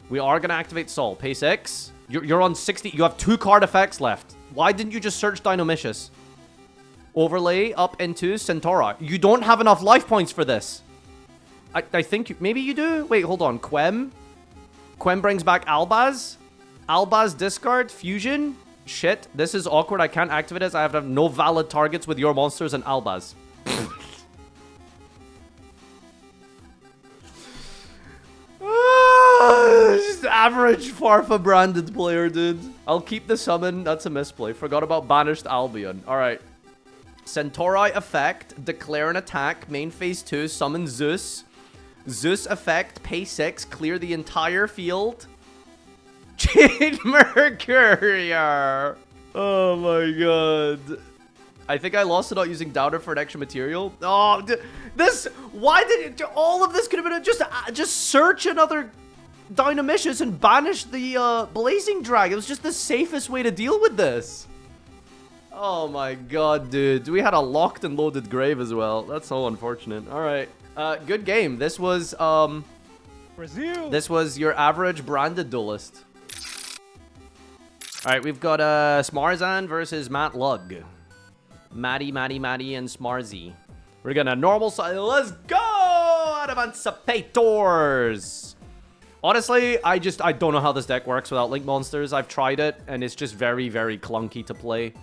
We are going to activate Sol. Pay 6. You're on 60. You have 2 card effects left. Why didn't you just search Dinomicious? Overlay up into Centaura. You don't have enough life points for this. I think you... Maybe you do? Wait, hold on. Quem brings back Albaz. Albaz discard. Fusion. Shit. This is awkward. I can't activate this. I have to have no valid targets with your monsters and Albaz. Just average Farfa branded player, dude. I'll keep the summon. That's a misplay. Forgot about Banished Albion. Alright. Centauri effect. Declare an attack. Main phase 2. Summon Zeus. Zeus effect. Pay 6. Clear the entire field. Jade Mercurier. Oh my god. I think I lost it out using Downer for an extra material. Oh, this... Why did it... All of this could have been... Just search another Dinomicious and banish the Blazing Drag. It was just the safest way to deal with this. Oh my god, dude. We had a locked and loaded grave as well. That's so unfortunate. Alright. Good game. This was, Brazil. This was your average branded duelist. Alright, we've got Smarzan versus Matt Lug. Matty, and Smarzy. We're gonna normal side. Let's go! Adamancipators! Honestly, I don't know how this deck works without Link Monsters. I've tried it, and it's just very, very clunky to play.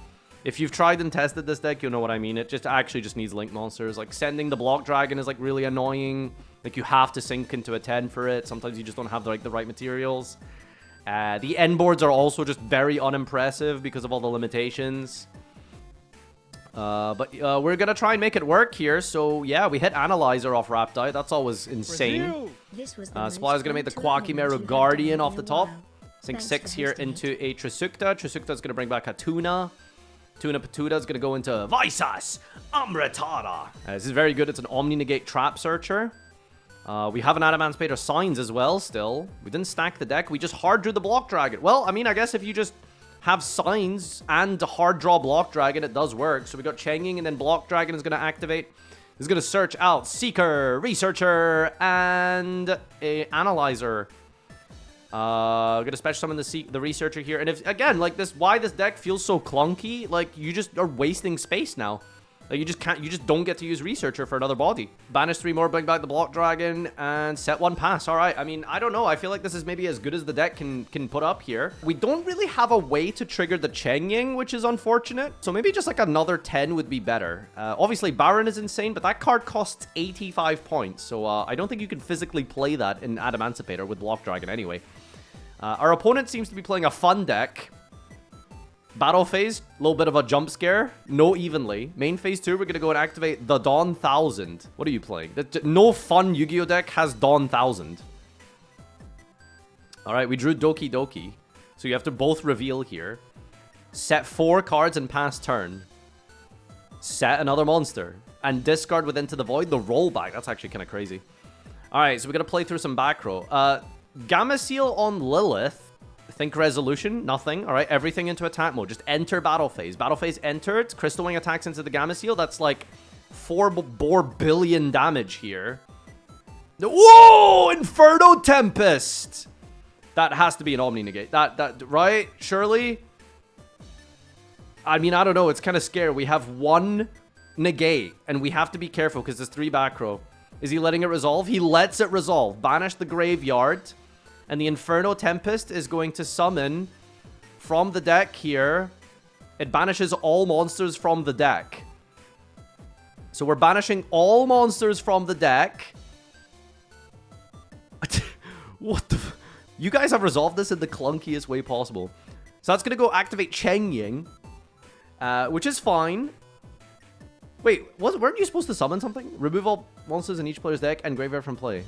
If you've tried and tested this deck, you'll know what I mean. It just actually just needs Link Monsters. Like, sending the Block Dragon is, like, really annoying. Like, you have to sink into a 10 for it. Sometimes you just don't have, like, the right materials. The end boards are also just very unimpressive because of all the limitations. But we're gonna try and make it work here. So yeah, we hit Analyzer off Raptide. That's always insane. Supply's gonna make the Quakimeru Guardian off the top. Sink 6 here into a Trisukta. Trisukta's gonna bring back a Tuna. Tuna Patuda's gonna go into Visas Amritada. This is very good. It's an Omni Negate Trap Searcher. We have an Adamancipator Signs as well still. We didn't stack the deck. We just hard drew the Block Dragon. Well, I mean, I guess if you just have Signs and hard draw Block Dragon, it does work. So we got Changing, and then Block Dragon is going to activate. It's going to search out Seeker, Researcher, and a Analyzer. Gonna special summon the researcher here. And if, again, like this, why this deck feels so clunky, like you just are wasting space now. Like you just don't get to use researcher for another body. Banish 3 more, bring back the block dragon, and set 1 pass. All right, I mean, I don't know. I feel like this is maybe as good as the deck can put up here. We don't really have a way to trigger the Cheng Ying, which is unfortunate. So maybe just like another 10 would be better. Obviously, Baron is insane, but that card costs 85 points. So I don't think you can physically play that in Adamancipator with block dragon anyway. Our opponent seems to be playing a fun deck. Battle phase, a little bit of a jump scare. No evenly. Main phase 2, we're going to go and activate the Dawn 1000. What are you playing? No fun Yu-Gi-Oh deck has Dawn 1000. Alright, we drew Doki Doki. So you have to both reveal here. Set 4 cards and pass turn. Set another monster. And discard with Into the Void, the rollback. That's actually kind of crazy. Alright, so we're going to play through some back row. Gamma Seal on Lilith. Think resolution, nothing. All right, everything into attack mode. Just enter battle phase. Battle phase entered. Crystal Wing attacks into the Gamma Seal. That's like 4 billion damage here. Whoa! Inferno Tempest! That has to be an Omni Negate. That right? Surely? I mean, I don't know. It's kind of scary. We have 1 Negate, and we have to be careful because there's 3 back row. Is he letting it resolve? He lets it resolve. Banish the graveyard. And the Inferno Tempest is going to summon from the deck here. It banishes all monsters from the deck. So we're banishing all monsters from the deck. What the... You guys have resolved this in the clunkiest way possible. So that's going to go activate Cheng Ying. Which is fine. Wait, weren't you supposed to summon something? Remove all monsters in each player's deck and graveyard from play.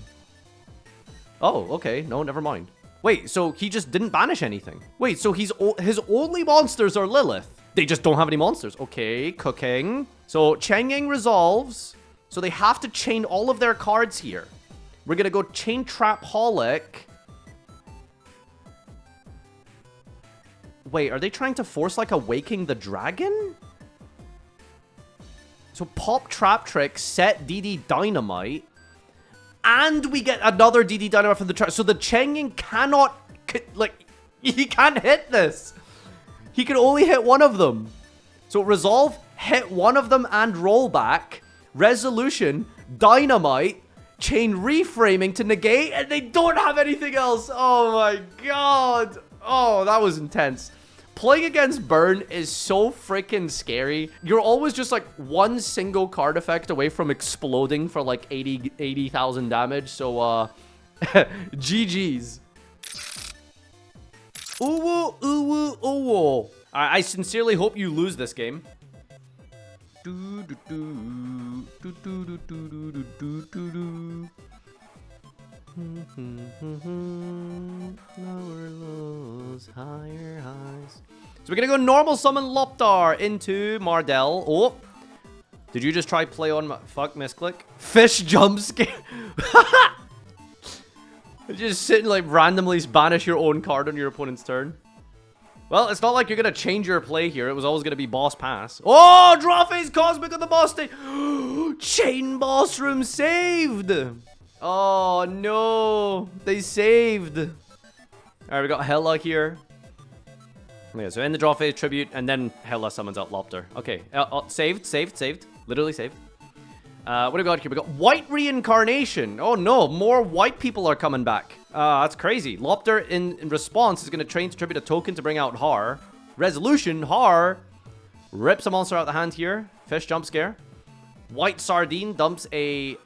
Oh, okay. No, never mind. Wait, so he just didn't banish anything. Wait, so his only monsters are Lilith. They just don't have any monsters. Okay, cooking. So Cheng Ying resolves. So they have to chain all of their cards here. We're going to go chain Trap-holic. Wait, are they trying to force like a Waking the Dragon? So pop Trap Trick, set DD Dynamite. And we get another DD Dynamite from the trap. So the Cheng Ying cannot, like, he can't hit this. He can only hit one of them. So resolve, hit one of them and roll back. Resolution, Dynamite, chain reframing to negate, and they don't have anything else. Oh my god. Oh, that was intense. Playing against Burn is so freaking scary. You're always just like 1 single card effect away from exploding for like 80,000 damage. So, GG's. Ooh, ooh, ooh, ooh. I sincerely hope you lose this game. Lower lows, higher highs. So we're gonna go normal summon Loptar into Mardell. Oh, did you just try play on my fuck misclick? Fish jump scare. Just sit and like randomly banish your own card on your opponent's turn. Well, it's not like you're gonna change your play here. It was always gonna be boss pass. Oh, draw phase cosmic on the boss stage. Chain boss room saved. Oh, no. They saved. All right, we got Hela here. Okay, so in the draw phase, tribute, and then Hela summons out Lopter. Okay, saved. Literally saved. What do we got here? We got White Reincarnation. Oh, no. More white people are coming back. That's crazy. Lopter, in response, is going to train to tribute a token to bring out Har. Resolution, Har. Rips a monster out the hand here. Fish jump scare. White Sardine dumps a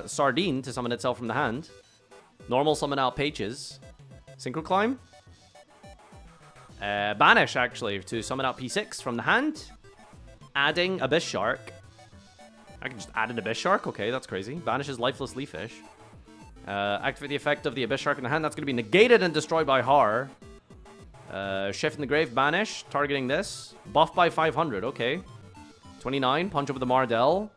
Sardine to summon itself from the hand. Normal summon out Pages. Synchro Climb. Banish, actually, to summon out P6 from the hand. Adding Abyss Shark. I can just add an Abyss Shark. Okay, that's crazy. Banishes Lifeless Leafish. Activate the effect of the Abyss Shark in the hand. That's going to be negated and destroyed by Har. Shift in the Grave, banish. Targeting this. Buff by 500. Okay. 29. Punch over the Mardell.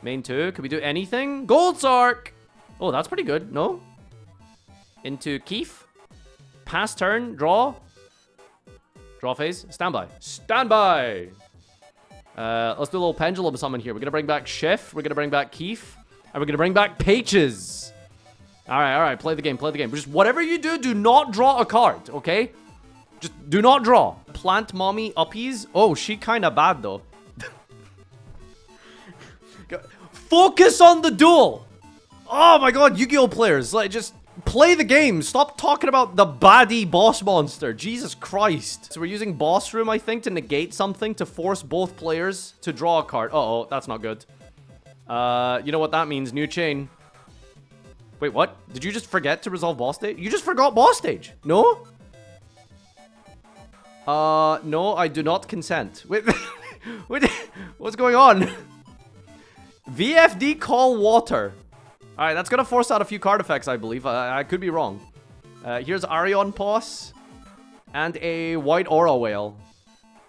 Main 2. Could we do anything? Gold Sark! Oh, that's pretty good. No? Into Keef. Pass turn. Draw. Draw phase. Standby. Standby! Let's do a little pendulum summon here. We're going to bring back Shift. We're going to bring back Keef. And we're going to bring back Pages. Alright, play the game, Just whatever you do, do not draw a card, okay? Just do not draw. Plant mommy uppies. Oh, she kinda bad, though. Focus on the duel! Oh my god, Yu-Gi-Oh players, like, just play the game. Stop talking about the baddie boss monster. Jesus Christ. So we're using boss room, I think, to negate something, to force both players to draw a card. Uh-oh, that's not good. You know what that means. New chain. Wait, what? Did you just forget to resolve boss stage? You just forgot boss stage. No? No, I do not consent. Wait, wait, what's going on? VFD call water. Alright, that's gonna force out a few card effects, I believe. I could be wrong. Here's Arion Pos. And a white aura whale.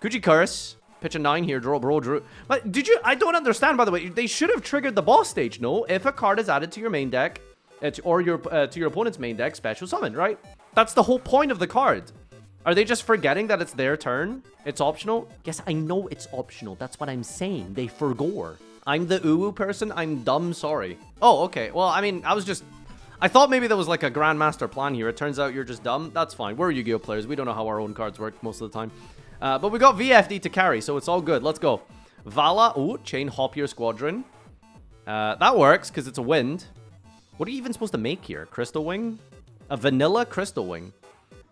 Kuji Curse. Pitch a 9 here, bro, drew. But did you... I don't understand, by the way. They should have triggered the boss stage, no? If a card is added to your main deck, or to your opponent's main deck, special summon, right? That's the whole point of the card. Are they just forgetting that it's their turn? It's optional? Yes, I know it's optional. That's what I'm saying. They forgore. I'm the uwu person. I'm dumb, sorry. Oh, okay. Well, I mean, I thought maybe there was like a grandmaster plan here. It turns out you're just dumb. That's fine. We're Yu-Gi-Oh players. We don't know how our own cards work most of the time. But we got VFD to carry, so it's all good. Let's go. Vala. Oh, Chain Hoppier Squadron. That works because it's a wind. What are you even supposed to make here? Crystal Wing? A vanilla Crystal Wing.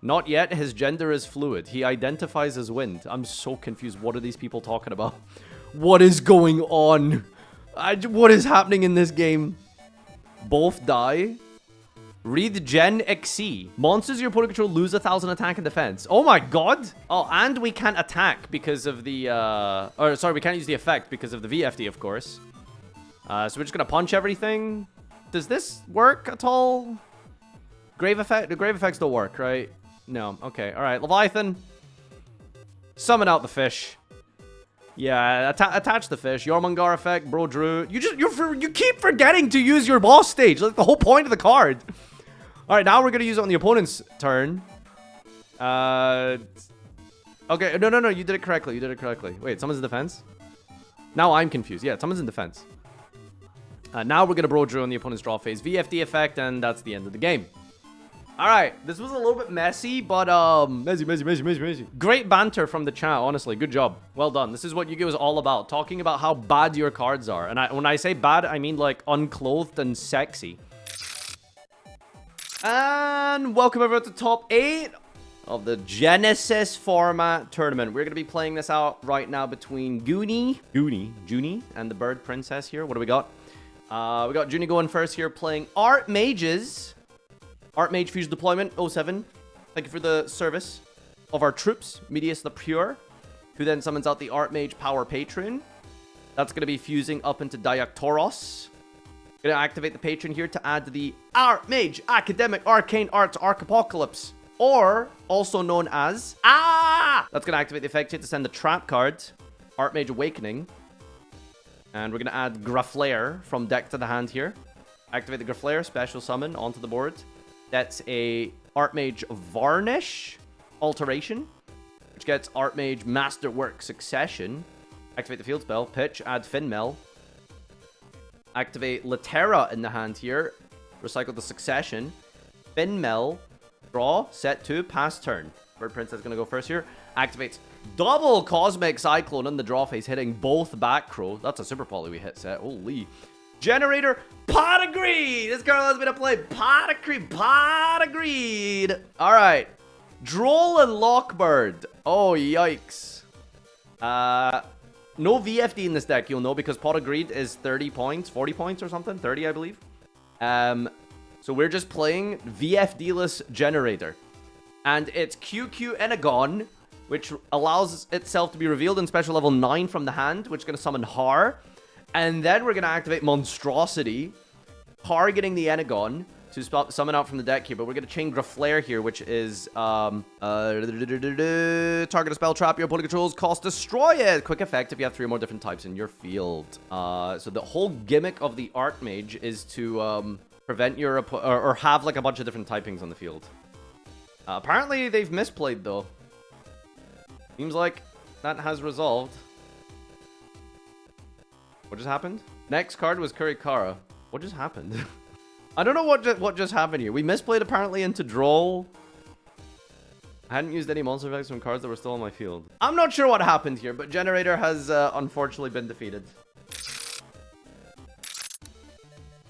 Not yet. His gender is fluid. He identifies as wind. I'm so confused. What are these people talking about? What is going on? What is happening in this game? Both die. Read Gen XC. Monsters your opponent control lose 1,000 attack and defense. Oh my god. Oh, and we can't attack because of the, or sorry, we can't use the effect because of the VFD, of course. So we're just gonna punch everything. Does this work at all? Grave effect? The grave effects don't work, right? No. Okay. All right. Leviathan. Summon out the fish. Yeah, attach the fish. Jormungandr effect, bro drew. You keep forgetting to use your boss stage. Like the whole point of the card. All right, now we're gonna use it on the opponent's turn. Okay, no. You did it correctly. Wait, someone's in defense. Now I'm confused. Yeah, someone's in defense. Now we're gonna bro drew on the opponent's draw phase. VFD effect, and that's the end of the game. All right, this was a little bit messy, but messy. Great banter from the chat, honestly. Good job. Well done. This is what Yu-Gi-Oh is all about, talking about how bad your cards are. And when I say bad, I mean like unclothed and sexy. And welcome everyone to top 8 of the Genesis format tournament. We're gonna be playing this out right now between Junie, and the Bird Princess here. What do we got? We got Junie going first here, playing Artmages. Artmage Fusion Deployment 07. Thank you for the service of our troops, Medius the Pure, who then summons out the Artmage Power Patron. That's going to be fusing up into Diactoros. Going to activate the Patron here to add the Artmage Academic Arcane Arts Archapocalypse, or also known as That's going to activate the effect here to send the trap card, Artmage Awakening. And we're going to add Graflair from deck to the hand here. Activate the Graflair, special summon onto the board. That's a Artmage Varnish alteration, which gets Artmage Masterwork Succession. Activate the field spell, pitch, add Finmel. Activate Latera in the hand here. Recycle the Succession. Finmel, draw, set 2, pass turn. Bird Princess is going to go first here. Activates double Cosmic Cyclone in the draw phase, hitting both back crow. That's a super poly we hit set. Holy. Generaider, Pot of Greed! This girl has been to play Pot of Greed! Alright. Droll and Lockbird. Oh, yikes. No VFD in this deck, you'll know, because Pot of Greed is 30 points, 40 points or something. 30, I believe. So we're just playing VFD-less Generaider. And it's QQ Enagon, which allows itself to be revealed in special level 9 from the hand, which is going to summon Har. And then we're going to activate Monstrosity, targeting the Enagon to summon out from the deck here. But we're going to chain Graflair here, which is target a spell trap your opponent controls, cost destroy it. Quick effect if you have 3 or more different types in your field. So the whole gimmick of the Artmage is to prevent your or have like a bunch of different typings on the field. Apparently they've misplayed though. Seems like that has resolved. What just happened? Next card was Kurikara. What just happened? I don't know what just happened here. We misplayed apparently into Droll. I hadn't used any monster effects from cards that were still on my field. I'm not sure what happened here, but Generaider has unfortunately been defeated.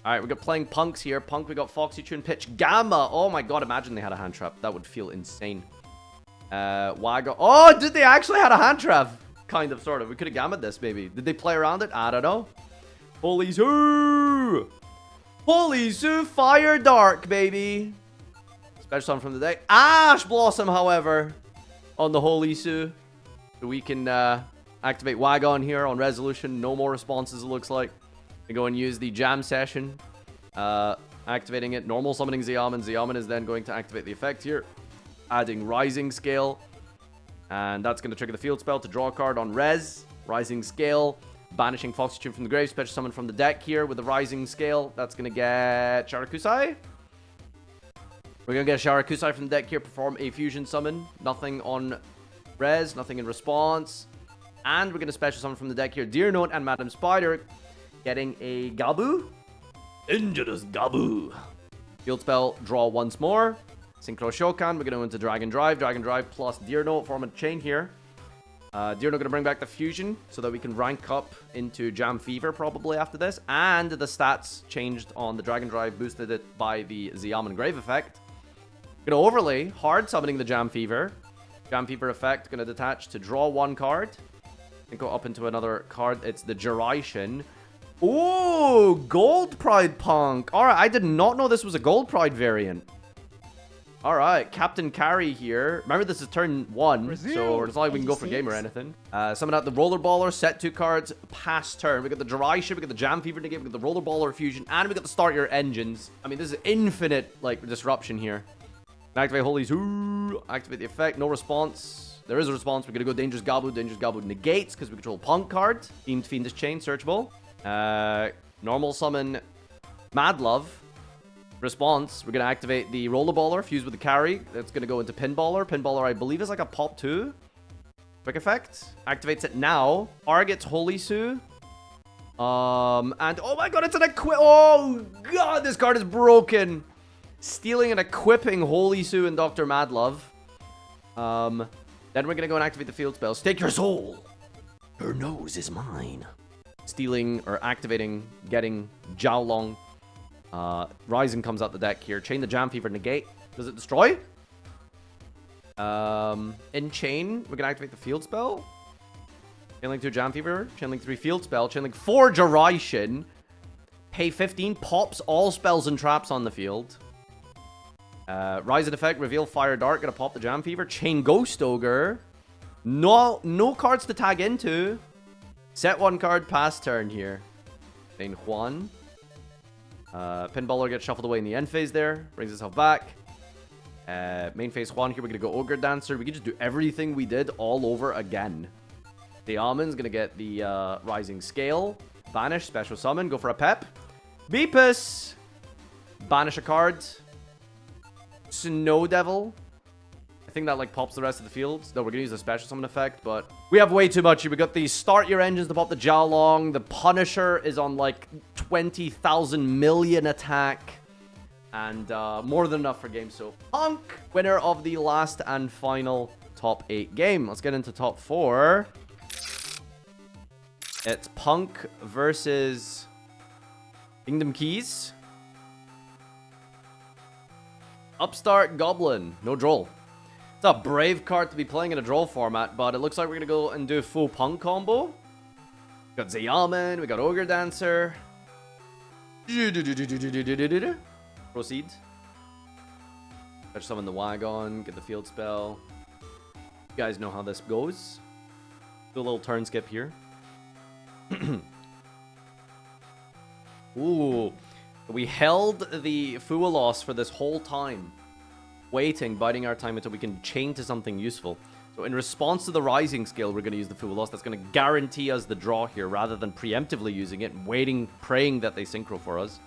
Alright, we got playing punks here. Punk, we got Foxy Tune, Pitch, Gamma. Oh my god, imagine they had a hand trap. That would feel insane. Wago. Oh, did they actually had a hand trap? Kind of, sort of. We could have gammed this, maybe. Did they play around it? I don't know. Holy Sue! Holy Sue, Fire Dark, baby. Special summon from the deck. Ash Blossom, however, on the Holy Sue. So we can activate Wagon here on resolution. No more responses, it looks like. We go and use the Jam Session. Activating it. Normal summoning Xiamen. Xiamen is then going to activate the effect here. Adding Rising Scale. And that's going to trigger the field spell to draw a card on res. Rising Scale. Banishing Foxy Tune from the grave. Special summon from the deck here with the Rising Scale. That's going to get Sharakusai. We're going to get a Sharakusai from the deck here. Perform a fusion summon. Nothing on res. Nothing in response. And we're going to special summon from the deck here. Deer Note and Adamancipator. Getting a Gabu. Dangerous Gabu. Field spell. Draw once more. Synchro Shokan. We're going to go into Dragon Drive. Dragon Drive plus Deer Note. Form a chain here. Deer Note going to bring back the fusion so that we can rank up into Jam Fever probably after this. And the stats changed on the Dragon Drive. Boosted it by the Xiamen Grave effect. Going to overlay. Hard summoning the Jam Fever. Jam Fever effect. Going to detach to draw one card. And go up into another card. It's the Generaider. Ooh, Gold Pride Punk. Alright, I did not know this was a Gold Pride variant. Alright, Captain Carry here. Remember, this is turn 1, so it's not like we can go for game or anything. Summon out the Rollerballer, set 2 cards, pass turn. We got the Generaider, we got the Jam Fever negate, we got the Rollerballer fusion, and we got the Start Your Engines. I mean, this is infinite, like, disruption here. Activate Holy Zoo, activate the effect, no response. There is a response. We're gonna go Dangerous Gabu. Dangerous Gabu negates because we control Punk card. Themed Fiendish Chain, searchable. Normal summon Mad Love. Response, we're going to activate the Rollerballer, fuse with the Carry. That's going to go into Pinballer. Pinballer, I believe, is like a pop 2. Quick effect. Activates it now. Targets Holy Sue. And, oh my god, it's an equip. Oh god, this card is broken. Stealing and equipping Holy Sue and Dr. Madlove. Then we're going to go and activate the field spell. Stake your soul. Her nose is mine. Stealing or activating, getting Jiaolong. Rising comes out the deck here. Chain the Jam Fever negate. Does it destroy? In chain, we're gonna activate the field spell. Chainlink 2 Jam Fever. Chainlink 3 field spell. Chainlink 4 Generaider. Pay 15. Pops all spells and traps on the field. Rise in effect. Reveal Fire Dark. Gonna pop the Jam Fever. Chain Ghost Ogre. No cards to tag into. Set 1 card, pass turn here. Chain Juan. Pinballer gets shuffled away in the end phase there. Brings itself back. Main phase Juan here. We're going to go Ogre Dancer. We can just do everything we did all over again. The Almond's going to get the Rising Scale. Banish. Special Summon. Go for a Pep. Beepus. Banish a card. Snow Devil. I think that like pops the rest of the field. No, we're going to use a Special Summon effect, but we have way too much here. We got the Start Your Engines to pop the Jiaolong. The Punisher is on like 20,000 million attack. And more than enough for game. So Punk, winner of the last and final top 8 game. Let's get into top 4. It's Punk versus Kingdom Keys. Upstart Goblin. No Droll. It's a brave card to be playing in a Droll format, but it looks like we're going to go and do a full Punk combo. We got Xiamen, we got Ogre Dancer. Proceed. Fetch summon the Wagon, get the field spell. You guys know how this goes. Do a little turn skip here. Ooh. We held the Fualos for this whole time. Waiting, biding our time until we can chain to something useful. So in response to the Rising Scale, we're going to use the Fualos. That's going to guarantee us the draw here, rather than preemptively using it and waiting, praying that they synchro for us.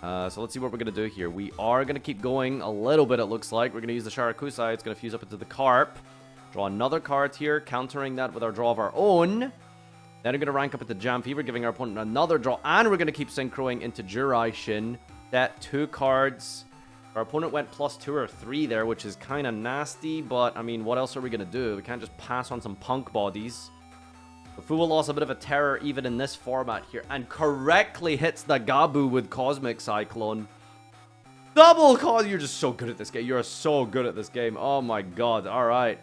So let's see what we're going to do here. We are going to keep going a little bit, it looks like. We're going to use the Sharakusai. It's going to fuse up into the Carp. Draw another card here, countering that with our draw of our own. Then we're going to rank up into Jam Fever, giving our opponent another draw. And we're going to keep synchroing into Generaider. That 2 cards. Our opponent went +2 or 3 there, which is kind of nasty. But, I mean, what else are we going to do? We can't just pass on some punk bodies. Fuwa lost a bit of a terror even in this format here. And correctly hits the Gabu with Cosmic Cyclone. Double cause. You're just so good at this game. You're so good at this game. Oh my god. Alright.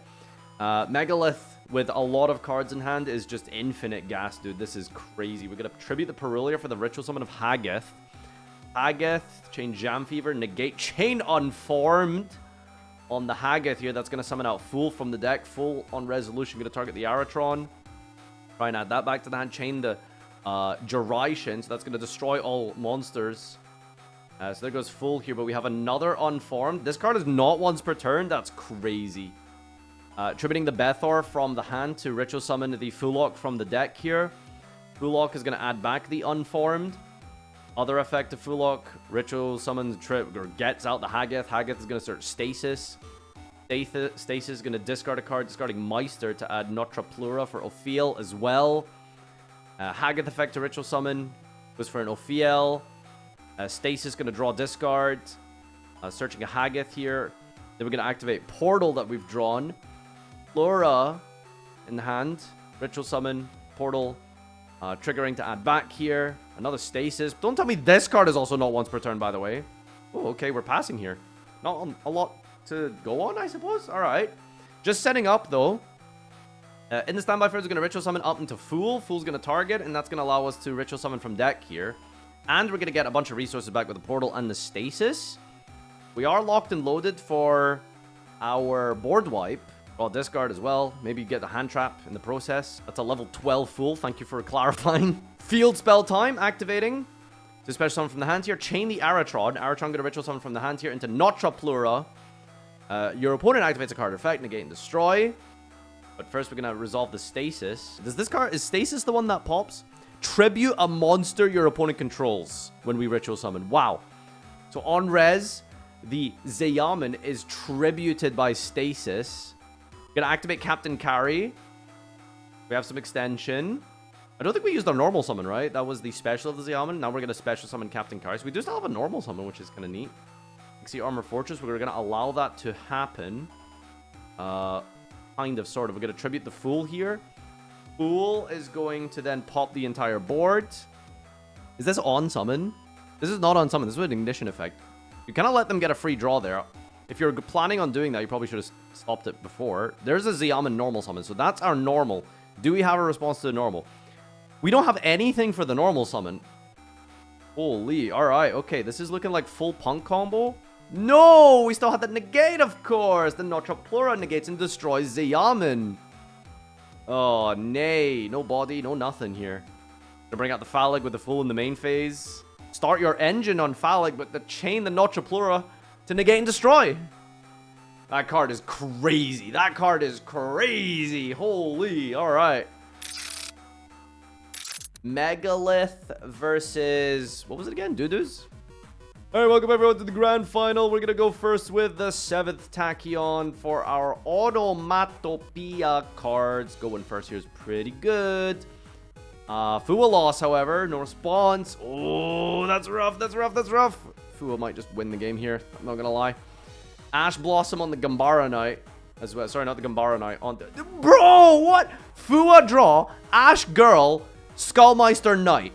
Megalith with a lot of cards in hand is just infinite gas, dude. This is crazy. We're going to tribute the Perulia for the Ritual Summon of Haggith. Haggith, chain Jam Fever, negate chain Unformed on the Haggith here. That's going to summon out Fool from the deck. Full on resolution. Going to target the Aratron. Try and add that back to the hand. Chain the Generaider. So that's going to destroy all monsters. So there goes Fool here. But we have another Unformed. This card is not once per turn. That's crazy. Tributing the Bethor from the hand to Ritual Summon the Fulok from the deck here. Fulok is going to add back the Unformed. Other effect of Fulok, Ritual Summons or gets out the Haggith. Haggith is going to search Stasis. Stasis is going to discard a card, discarding Meister to add Notre Plura for Ophiel as well. Haggith effect to Ritual Summon goes for an Ophiel. Stasis going to draw discard. Searching a Haggith here. Then we're going to activate Portal that we've drawn. Plura in the hand. Ritual Summon, Portal. Triggering to add back here. Another Stasis. Don't tell me this card is also not once per turn, by the way. Oh, okay, we're passing here. Not a lot to go on, I suppose. All right. Just setting up, though. In the standby phase, we're going to Ritual Summon up into Fool. Fool's going to target, and that's going to allow us to Ritual Summon from deck here. And we're going to get a bunch of resources back with the Portal and the Stasis. We are locked and loaded for our board wipe. Well, discard as well. Maybe get the hand trap in the process. That's a level 12 Fool. Thank you for clarifying. Field spell time. Activating. To special summon from the hand here. Chain the Aratron. Aratron going to Ritual Summon from the hand here into Notre Plura. Your opponent activates a card effect. Negate and destroy. But first we're going to resolve the Stasis. Does this card... Is Stasis the one that pops? Tribute a monster your opponent controls when we Ritual Summon. Wow. So on res, the Zeyaman is tributed by Stasis. Gonna activate Captain Carry. We have some extension. I don't think we used our normal summon, right? That was the special of the Zeyaman. Now we're gonna special summon Captain Carry. So we do still have a normal summon, which is kind of neat. See Armor Fortress. We're gonna allow that to happen. Kind of, sort of. We're gonna tribute the Fool here. Fool is going to then pop the entire board. Is this on summon? This is not on summon. This is an ignition effect. You kind of let them get a free draw there. If you're planning on doing that, you probably should have stopped it before. There's a Zeyaman normal summon, so that's our normal. Do we have a response to the normal? We don't have anything for the normal summon. Holy, alright, okay. This is looking like full punk combo. No, we still have that negate, of course. The Notre Plura negates and destroys Zeyaman. Oh, nay. No body, no nothing here. Gonna bring out the Phallic with the Fool in the main phase. Start your engine on Phallic, but the chain the Notre Plura to negate and destroy. That card is crazy. That card is crazy. Holy. Alright. Megalith versus... What was it again? Dudus? Alright, welcome everyone to the grand final. We're going to go first with the 7th Tachion for our Automatia cards. Going first here is pretty good. Fua loss, however. No response. Oh, that's rough. That's rough. That's rough. Fua might just win the game here. I'm not going to lie. Ash Blossom on the Gambara Knight as well. Sorry, not the Gambara Knight. On the... Bro, what? Fua draw. Ash Girl. Skullmeister Knight.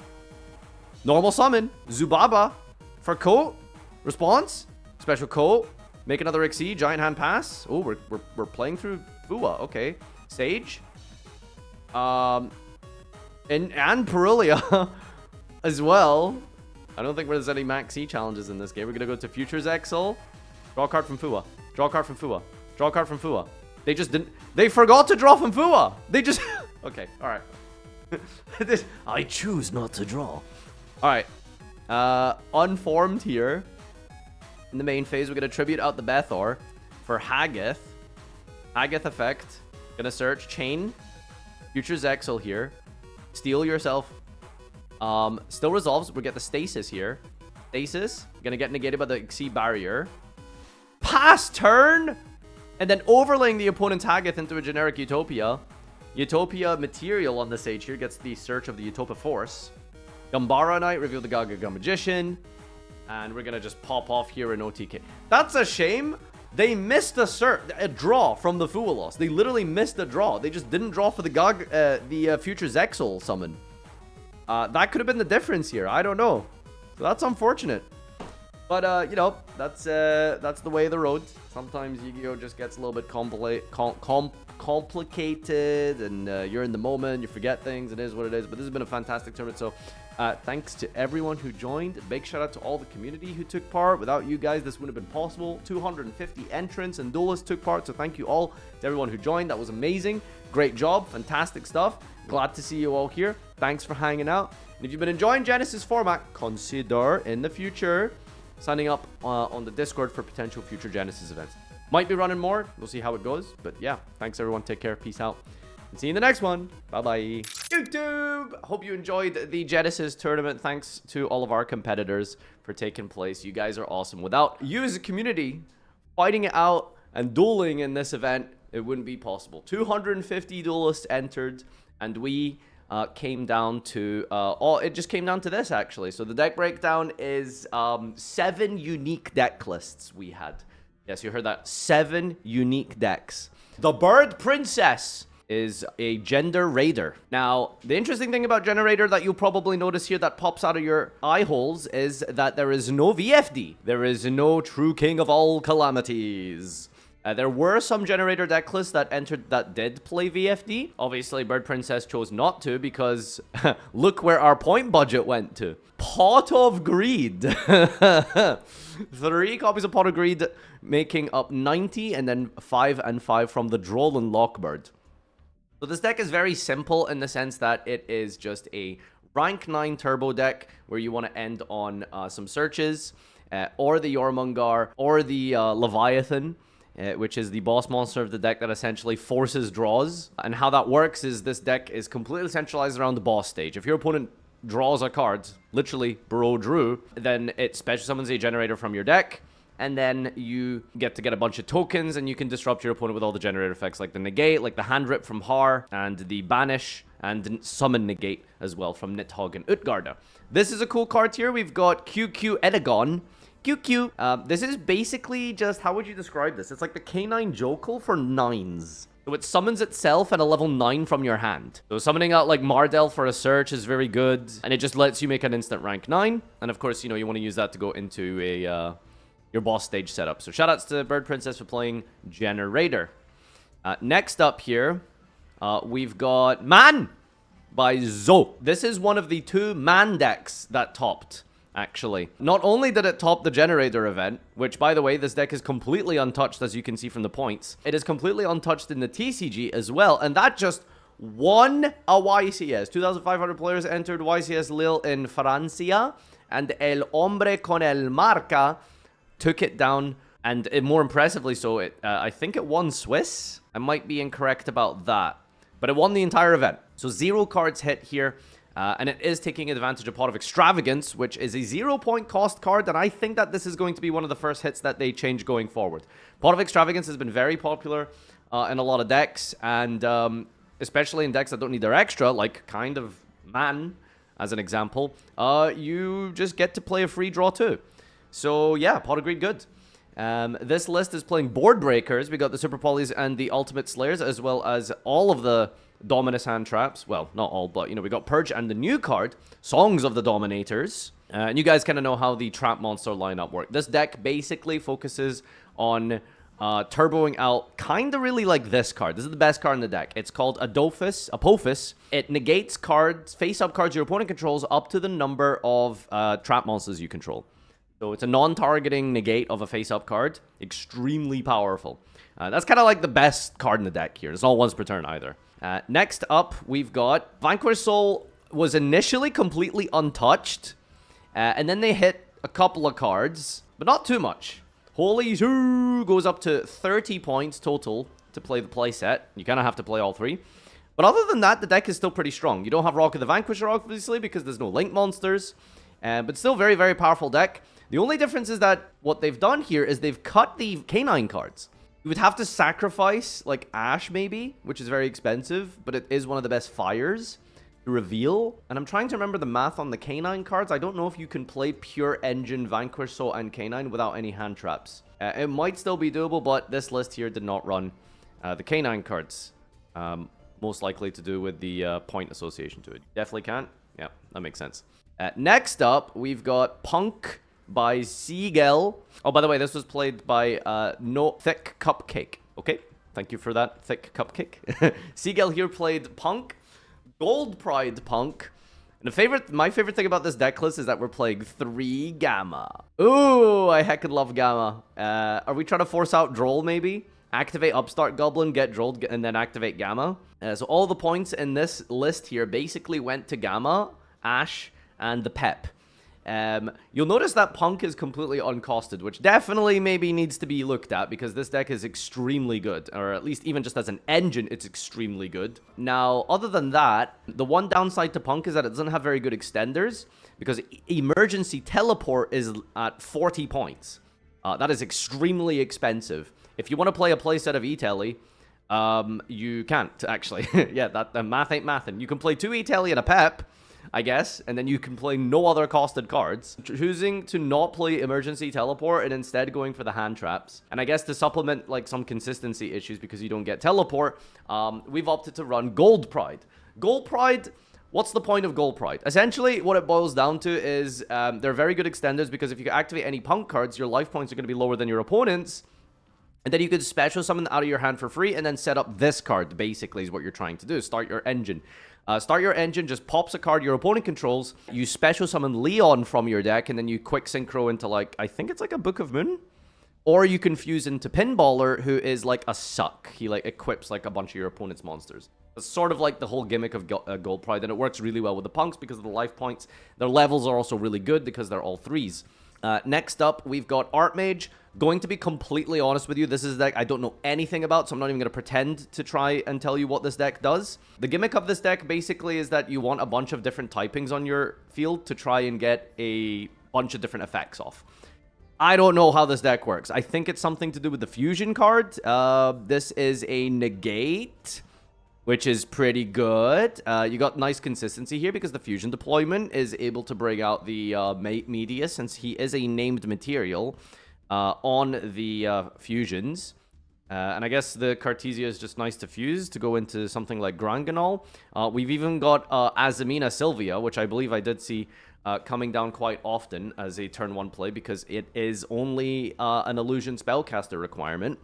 Normal summon. Zubaba. For coat. Response. Special coat. Make another XE. Giant hand pass. Oh, we're playing through Fua. Okay. Sage. And Perulia as well. I don't think there's any Max E challenges in this game. We're going to go to Future's Exile. Draw a card from Fua. Draw a card from Fua. Draw a card from Fua. They just didn't... They forgot to draw from Fua. They just... Okay, alright. I choose not to draw. Alright. Unformed here. In the main phase, we're going to tribute out the Bethor for Haggith. Haggith effect. Gonna search. Chain. Future's Exile here. Steal yourself. Still resolves. We get the Stasis here. Stasis. Gonna get negated by the Exceed barrier. Pass turn! And then overlaying the opponent's Haggith into a generic Utopia. Utopia material on the Sage here gets the search of the Utopia Force. Gambara Knight, reveal the Gaga Magician. And we're going to just pop off here in OTK. That's a shame. They missed a draw from the Fuelos. They literally missed a draw. They just didn't draw for the future Zexal summon. That could have been the difference here. I don't know. So that's unfortunate. But, you know, that's the way of the road. Sometimes Yu-Gi-Oh! Just gets a little bit complicated, and you're in the moment, you forget things, it is what it is. But this has been a fantastic tournament, so thanks to everyone who joined. Big shout out to all the community who took part. Without you guys, this wouldn't have been possible. 250 entrants and duelists took part, so thank you all to everyone who joined. That was amazing. Great job, fantastic stuff. Glad to see you all here. Thanks for hanging out. And if you've been enjoying Genesis format, consider in the future signing up on the Discord for potential future Genesis events. Might be running more. We'll see how it goes. But yeah, thanks everyone. Take care. Peace out. And see you in the next one. Bye-bye. YouTube! Hope you enjoyed the Genesis tournament. Thanks to all of our competitors for taking place. You guys are awesome. Without you as a community fighting it out and dueling in this event, it wouldn't be possible. 250 duelists entered, and we came down to it just came down to this, actually. So the deck breakdown is 7 unique deck lists we had. Yes, you heard that. 7 unique decks. The Bird Princess is a Generaider. Now, the interesting thing about Generaider that you'll probably notice here that pops out of your eye holes is that there is no VFD. There is no true king of all calamities. There were some Generaider deck lists that entered that did play VFD. Obviously, Bird Princess chose not to because look where our point budget went to. Pot of Greed. 3 copies of Pot of Greed, making up 90, and then 5 and 5 from the Droll and Lockbird. So this deck is very simple in the sense that it is just a rank 9 turbo deck where you want to end on some searches, or the Jormungandr, or the Leviathan. Which is the boss monster of the deck that essentially forces draws. And how that works is this deck is completely centralized around the boss stage. If your opponent draws a card, literally bro drew, then it special summons a Generaider from your deck, and then you get to get a bunch of tokens, and you can disrupt your opponent with all the Generaider effects, like the Negate, like the Hand Rip from Har, and the Banish, and Summon Negate as well from Nidhogg and Utgarda. This is a cool card here. We've got QQ Edagon. QQ. This is basically just, how would you describe this? It's like the K9 Jokel for 9s. So it summons itself at a level 9 from your hand. So summoning out like Mardel for a search is very good. And it just lets you make an instant rank 9. And of course, you know, you want to use that to go into a your boss stage setup. So shoutouts to Bird Princess for playing Generaider. Next up here, we've got Man by Zo. This is one of the 2 Man decks that topped. Actually, not only did it top the Generaider event, which, by the way, this deck is completely untouched, as you can see from the points. It is completely untouched in the TCG as well, and that just won a YCS. 2,500 players entered YCS Lille in Francia, and El Hombre con el Marca took it down, and more impressively so, I think it won Swiss. I might be incorrect about that, but it won the entire event. So 0 cards hit here. And it is taking advantage of Pot of Extravagance, which is a 0-point cost card, and I think that this is going to be one of the first hits that they change going forward. Pot of Extravagance has been very popular in a lot of decks, and especially in decks that don't need their extra, like kind of Man, as an example, you just get to play a free draw too. So yeah, Pot of Greed good. This list is playing Board Breakers. We got the Super Polys and the Ultimate Slayers, as well as all of the Dominus hand traps. Well, not all, but, you know, we got Purge and the new card, Songs of the Dominators. And you guys kind of know how the trap monster lineup works. This deck basically focuses on turboing out kind of really like this card. This is the best card in the deck. It's called Apophis. It negates cards, face-up cards your opponent controls up to the number of trap monsters you control. So it's a non-targeting negate of a face-up card. Extremely powerful. That's kind of like the best card in the deck here. It's not once per turn either. Next up, we've got Vanquish Soul was initially completely untouched. And then they hit a couple of cards, but not too much. Holy Zoo goes up to 30 points total to play the playset. You kind of have to play all 3. But other than that, the deck is still pretty strong. You don't have Rock of the Vanquisher, obviously, because there's no Link monsters. But still very, very powerful deck. The only difference is that what they've done here is they've cut the K9 cards. You would have to sacrifice, like, Ash, maybe, which is very expensive, but it is one of the best fires. reveal. And I'm trying to remember the math on the canine cards. I don't know if you can play pure engine, vanquish, soul, and canine without any hand traps. It might still be doable, but this list here did not run the canine cards. Most likely to do with the point association to it. Definitely can't. Yeah, that makes sense. Next up, we've got Punk by Seagull. Oh, by the way, this was played by No Thick Cupcake. Okay, thank you for that, Thick Cupcake. Seagull here played Punk, Gold Pride Punk. And my favorite thing about this deck list is that we're playing 3 Gamma. Ooh, I heckin' love Gamma. Are we trying to force out Droll, maybe? Activate Upstart Goblin, get Drolled, and then activate Gamma. So all the points in this list here basically went to Gamma, Ash, and the Pep. You'll notice that Punk is completely uncosted, which definitely maybe needs to be looked at because this deck is extremely good, or at least even just as an engine, it's extremely good. Now, other than that, the one downside to Punk is that it doesn't have very good extenders because Emergency Teleport is at 40 points. That is extremely expensive. If you want to play a playset of E-Telly, you can't, actually. Yeah, that math ain't mathin'. You can play 2 E-Telly and a Pep, I guess, and then you can play no other costed cards. Choosing to not play Emergency Teleport and instead going for the hand traps. And I guess to supplement, like, some consistency issues because you don't get Teleport, we've opted to run Gold Pride. Gold Pride, what's the point of Gold Pride? Essentially, what it boils down to is they're very good extenders because if you activate any Punk cards, your life points are going to be lower than your opponent's. And then you could special summon out of your hand for free and then set up this card, basically, is what you're trying to do. Start your engine. Start your engine just pops a card your opponent controls. You special summon Leon from your deck, and then you quick synchro into, like, I think it's like a Book of Moon? Or you can fuse into Pinballer, who is like a suck. He, like, equips, like, a bunch of your opponent's monsters. It's sort of like the whole gimmick of Gold Pride, and it works really well with the Punks because of the life points. Their levels are also really good because they're all 3s. Next up, we've got Artmage. Going to be completely honest with you, this is a deck I don't know anything about, so I'm not even going to pretend to try and tell you what this deck does. The gimmick of this deck basically is that you want a bunch of different typings on your field to try and get a bunch of different effects off. I don't know how this deck works. I think it's something to do with the fusion card. This is a negate, which is pretty good. You got nice consistency here because the fusion deployment is able to bring out the Media since he is a named material on the fusions. And I guess the Cartesia is just nice to fuse to go into something like Granganol. We've even got Azamina Sylvia, which I believe I did see coming down quite often as a turn 1 play because it is only an illusion spellcaster requirement.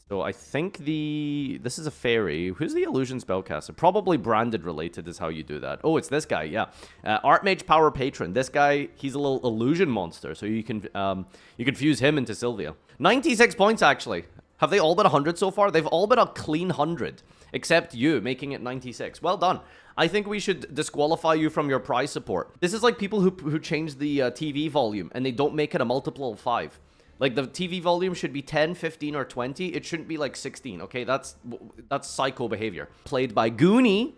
So I think this is a fairy. Who's the illusion spellcaster? Probably branded related is how you do that. Oh, it's this guy, yeah. Artmage Power Patron. This guy, he's a little illusion monster, so you can fuse him into Sylvia. 96 points, actually. Have they all been 100 so far? They've all been a clean 100, except you, making it 96. Well done. I think we should disqualify you from your prize support. This is like people who change the TV volume, and they don't make it a multiple of 5. Like, the TV volume should be 10, 15, or 20. It shouldn't be, like, 16, okay? That's psycho behavior. Played by Goonie.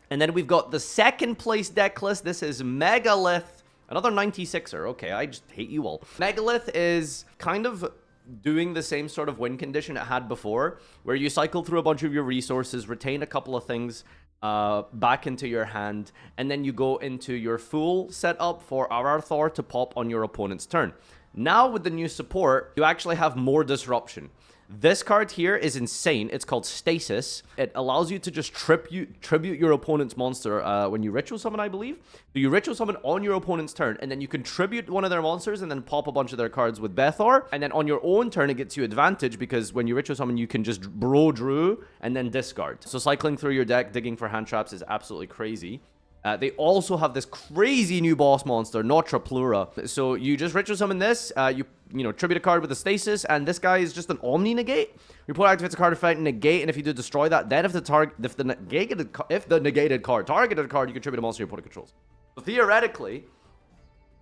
And then we've got the second place deck list. This is Megalith. Another 96er. Okay, I just hate you all. Megalith is kind of doing the same sort of win condition it had before, where you cycle through a bunch of your resources, retain a couple of things back into your hand, and then you go into your full setup for Ararthor to pop on your opponent's turn. Now, with the new support, you actually have more disruption. This card here is insane. It's called Stasis. It allows you to just tribute your opponent's monster when you ritual summon, I believe. So you ritual summon on your opponent's turn, and then you can tribute one of their monsters and then pop a bunch of their cards with Bethor. And then on your own turn, it gets you advantage because when you ritual summon, you can just bro drew and then discard. So cycling through your deck, digging for hand traps is absolutely crazy. They also have this crazy new boss monster, Notre Plura. So you just ritual summon this, you tribute a card with a stasis, and this guy is just an Omni negate. Your opponent activates a card effect negate, and if you do destroy that, then if the negated card targeted a card, you can tribute a monster your opponent controls. So theoretically,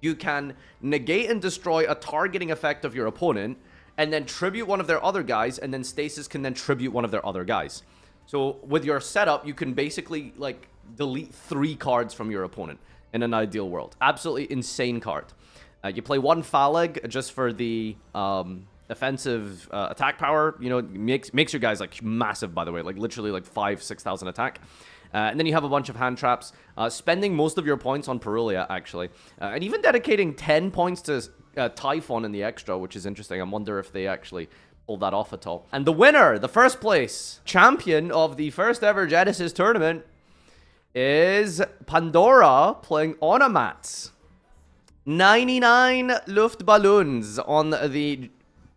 you can negate and destroy a targeting effect of your opponent, and then tribute one of their other guys, and then stasis can then tribute one of their other guys. So with your setup, you can basically, like, delete 3 cards from your opponent in an ideal world. Absolutely insane card. You play 1 Phaleg just for the offensive attack power. You know, makes your guys, like, massive, by the way. Like, literally, like, 5,000-6,000 attack. And then you have a bunch of hand traps, spending most of your points on Parulia, actually. And even dedicating 10 points to Typhon in the extra, which is interesting. I wonder if they actually pulled that off at all. And the winner, the first place champion of the first ever Genesis tournament is Pandora playing Automats. 99 Luftballons on the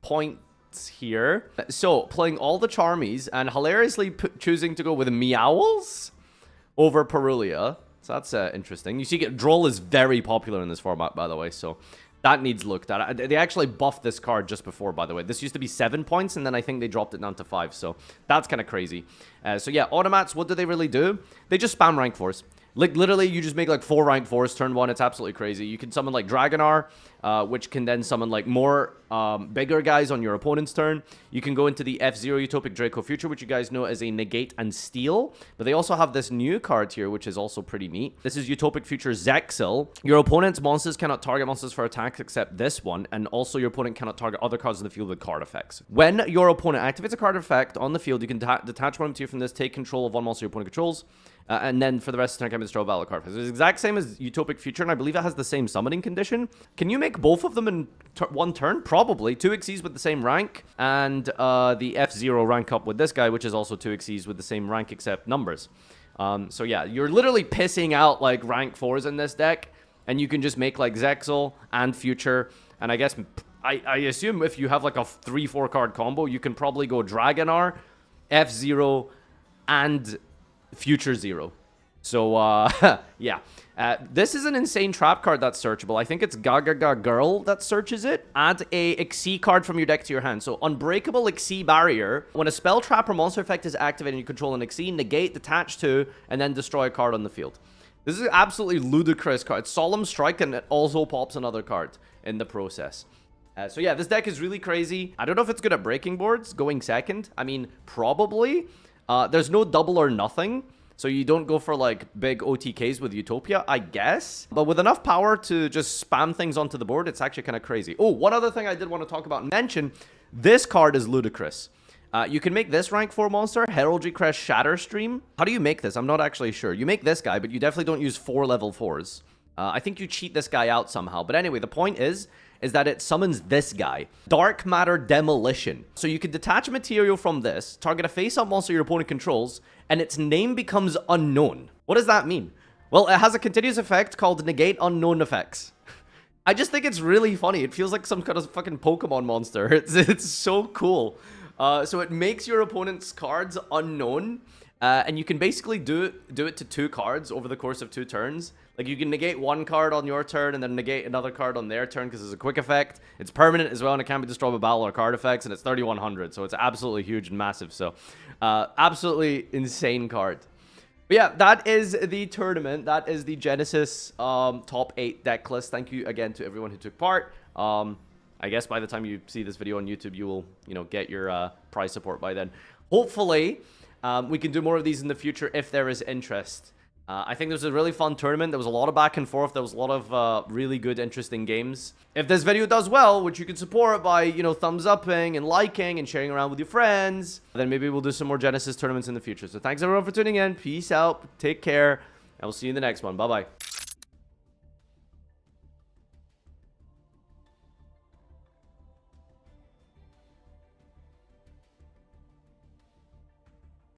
points here. So, playing all the Charmies and hilariously choosing to go with Meowls over Parulia. So that's interesting. You see, Droll is very popular in this format, by the way, so that needs looked at. They actually buffed this card just before, by the way. This used to be 7 points, and then I think they dropped it down to 5, so that's kind of crazy. So yeah, Automats, what do they really do? They just spam rank 4s. Like, literally, you just make, like, 4 rank 4s turn 1. It's absolutely crazy. You can summon, like, Dragonar, which can then summon, like, more bigger guys on your opponent's turn. You can go into the F-Zero Utopic Draco Future, which you guys know as a Negate and Steal. But they also have this new card here, which is also pretty neat. This is Utopic Future Zexal. Your opponent's monsters cannot target monsters for attacks except this one. And also, your opponent cannot target other cards in the field with card effects. When your opponent activates a card effect on the field, you can detach one material from this, take control of one monster your opponent controls. And then for the rest of the turn, can destroy a battle card. It's the exact same as Utopic Future, and I believe it has the same summoning condition. Can you make both of them in one turn? Probably. 2 Xyzs with the same rank, and the F-Zero rank up with this guy, which is also 2 Xyzs with the same rank except numbers. So yeah, you're literally pissing out like rank 4s in this deck, and you can just make like Zexal and Future, and I guess I assume if you have like a 3-4 card combo, you can probably go Dragonar, F-Zero, and Future Zero. So, yeah. This is an insane trap card that's searchable. I think it's Gaga Girl that searches it. Add a Xyz card from your deck to your hand. So, Unbreakable Xyz Barrier. When a spell, trap, or monster effect is activated and you control an Xyz, negate, detach to, and then destroy a card on the field. This is an absolutely ludicrous card. It's Solemn Strike, and it also pops another card in the process. So, yeah, this deck is really crazy. I don't know if it's good at breaking boards, going second. I mean, probably. There's no double or nothing, so you don't go for, like, big OTKs with Utopia, I guess. But with enough power to just spam things onto the board, it's actually kind of crazy. Oh, one other thing I did want to talk about and mention, this card is ludicrous. You can make this rank 4 monster, Heraldry Crest Shatter Stream. How do you make this? I'm not actually sure. You make this guy, but you definitely don't use 4 level 4s. I think you cheat this guy out somehow. But anyway, the point is that it summons this guy, Dark Matter Demolition. So you can detach a material from this, target a face-up monster your opponent controls, and its name becomes unknown. What does that mean? Well, it has a continuous effect called Negate Unknown Effects. I just think it's really funny. It feels like some kind of fucking Pokemon monster. It's so cool. So it makes your opponent's cards unknown, and you can basically do it to 2 cards over the course of 2 turns. Like, you can negate 1 card on your turn and then negate another card on their turn because it's a quick effect. It's permanent as well, and it can't be destroyed by battle or card effects, and it's 3100, so it's absolutely huge and massive. So, absolutely insane card. But yeah, that is the tournament. That is the Genesis top 8 deck list. Thank you again to everyone who took part. I guess by the time you see this video on YouTube, you will, get your prize support by then. Hopefully, we can do more of these in the future if there is interest. I think this was a really fun tournament. There was a lot of back and forth. There was a lot of really good, interesting games. If this video does well, which you can support by, thumbs upping and liking and sharing around with your friends, then maybe we'll do some more Genesis tournaments in the future. So thanks everyone for tuning in. Peace out. Take care. And we'll see you in the next one. Bye-bye.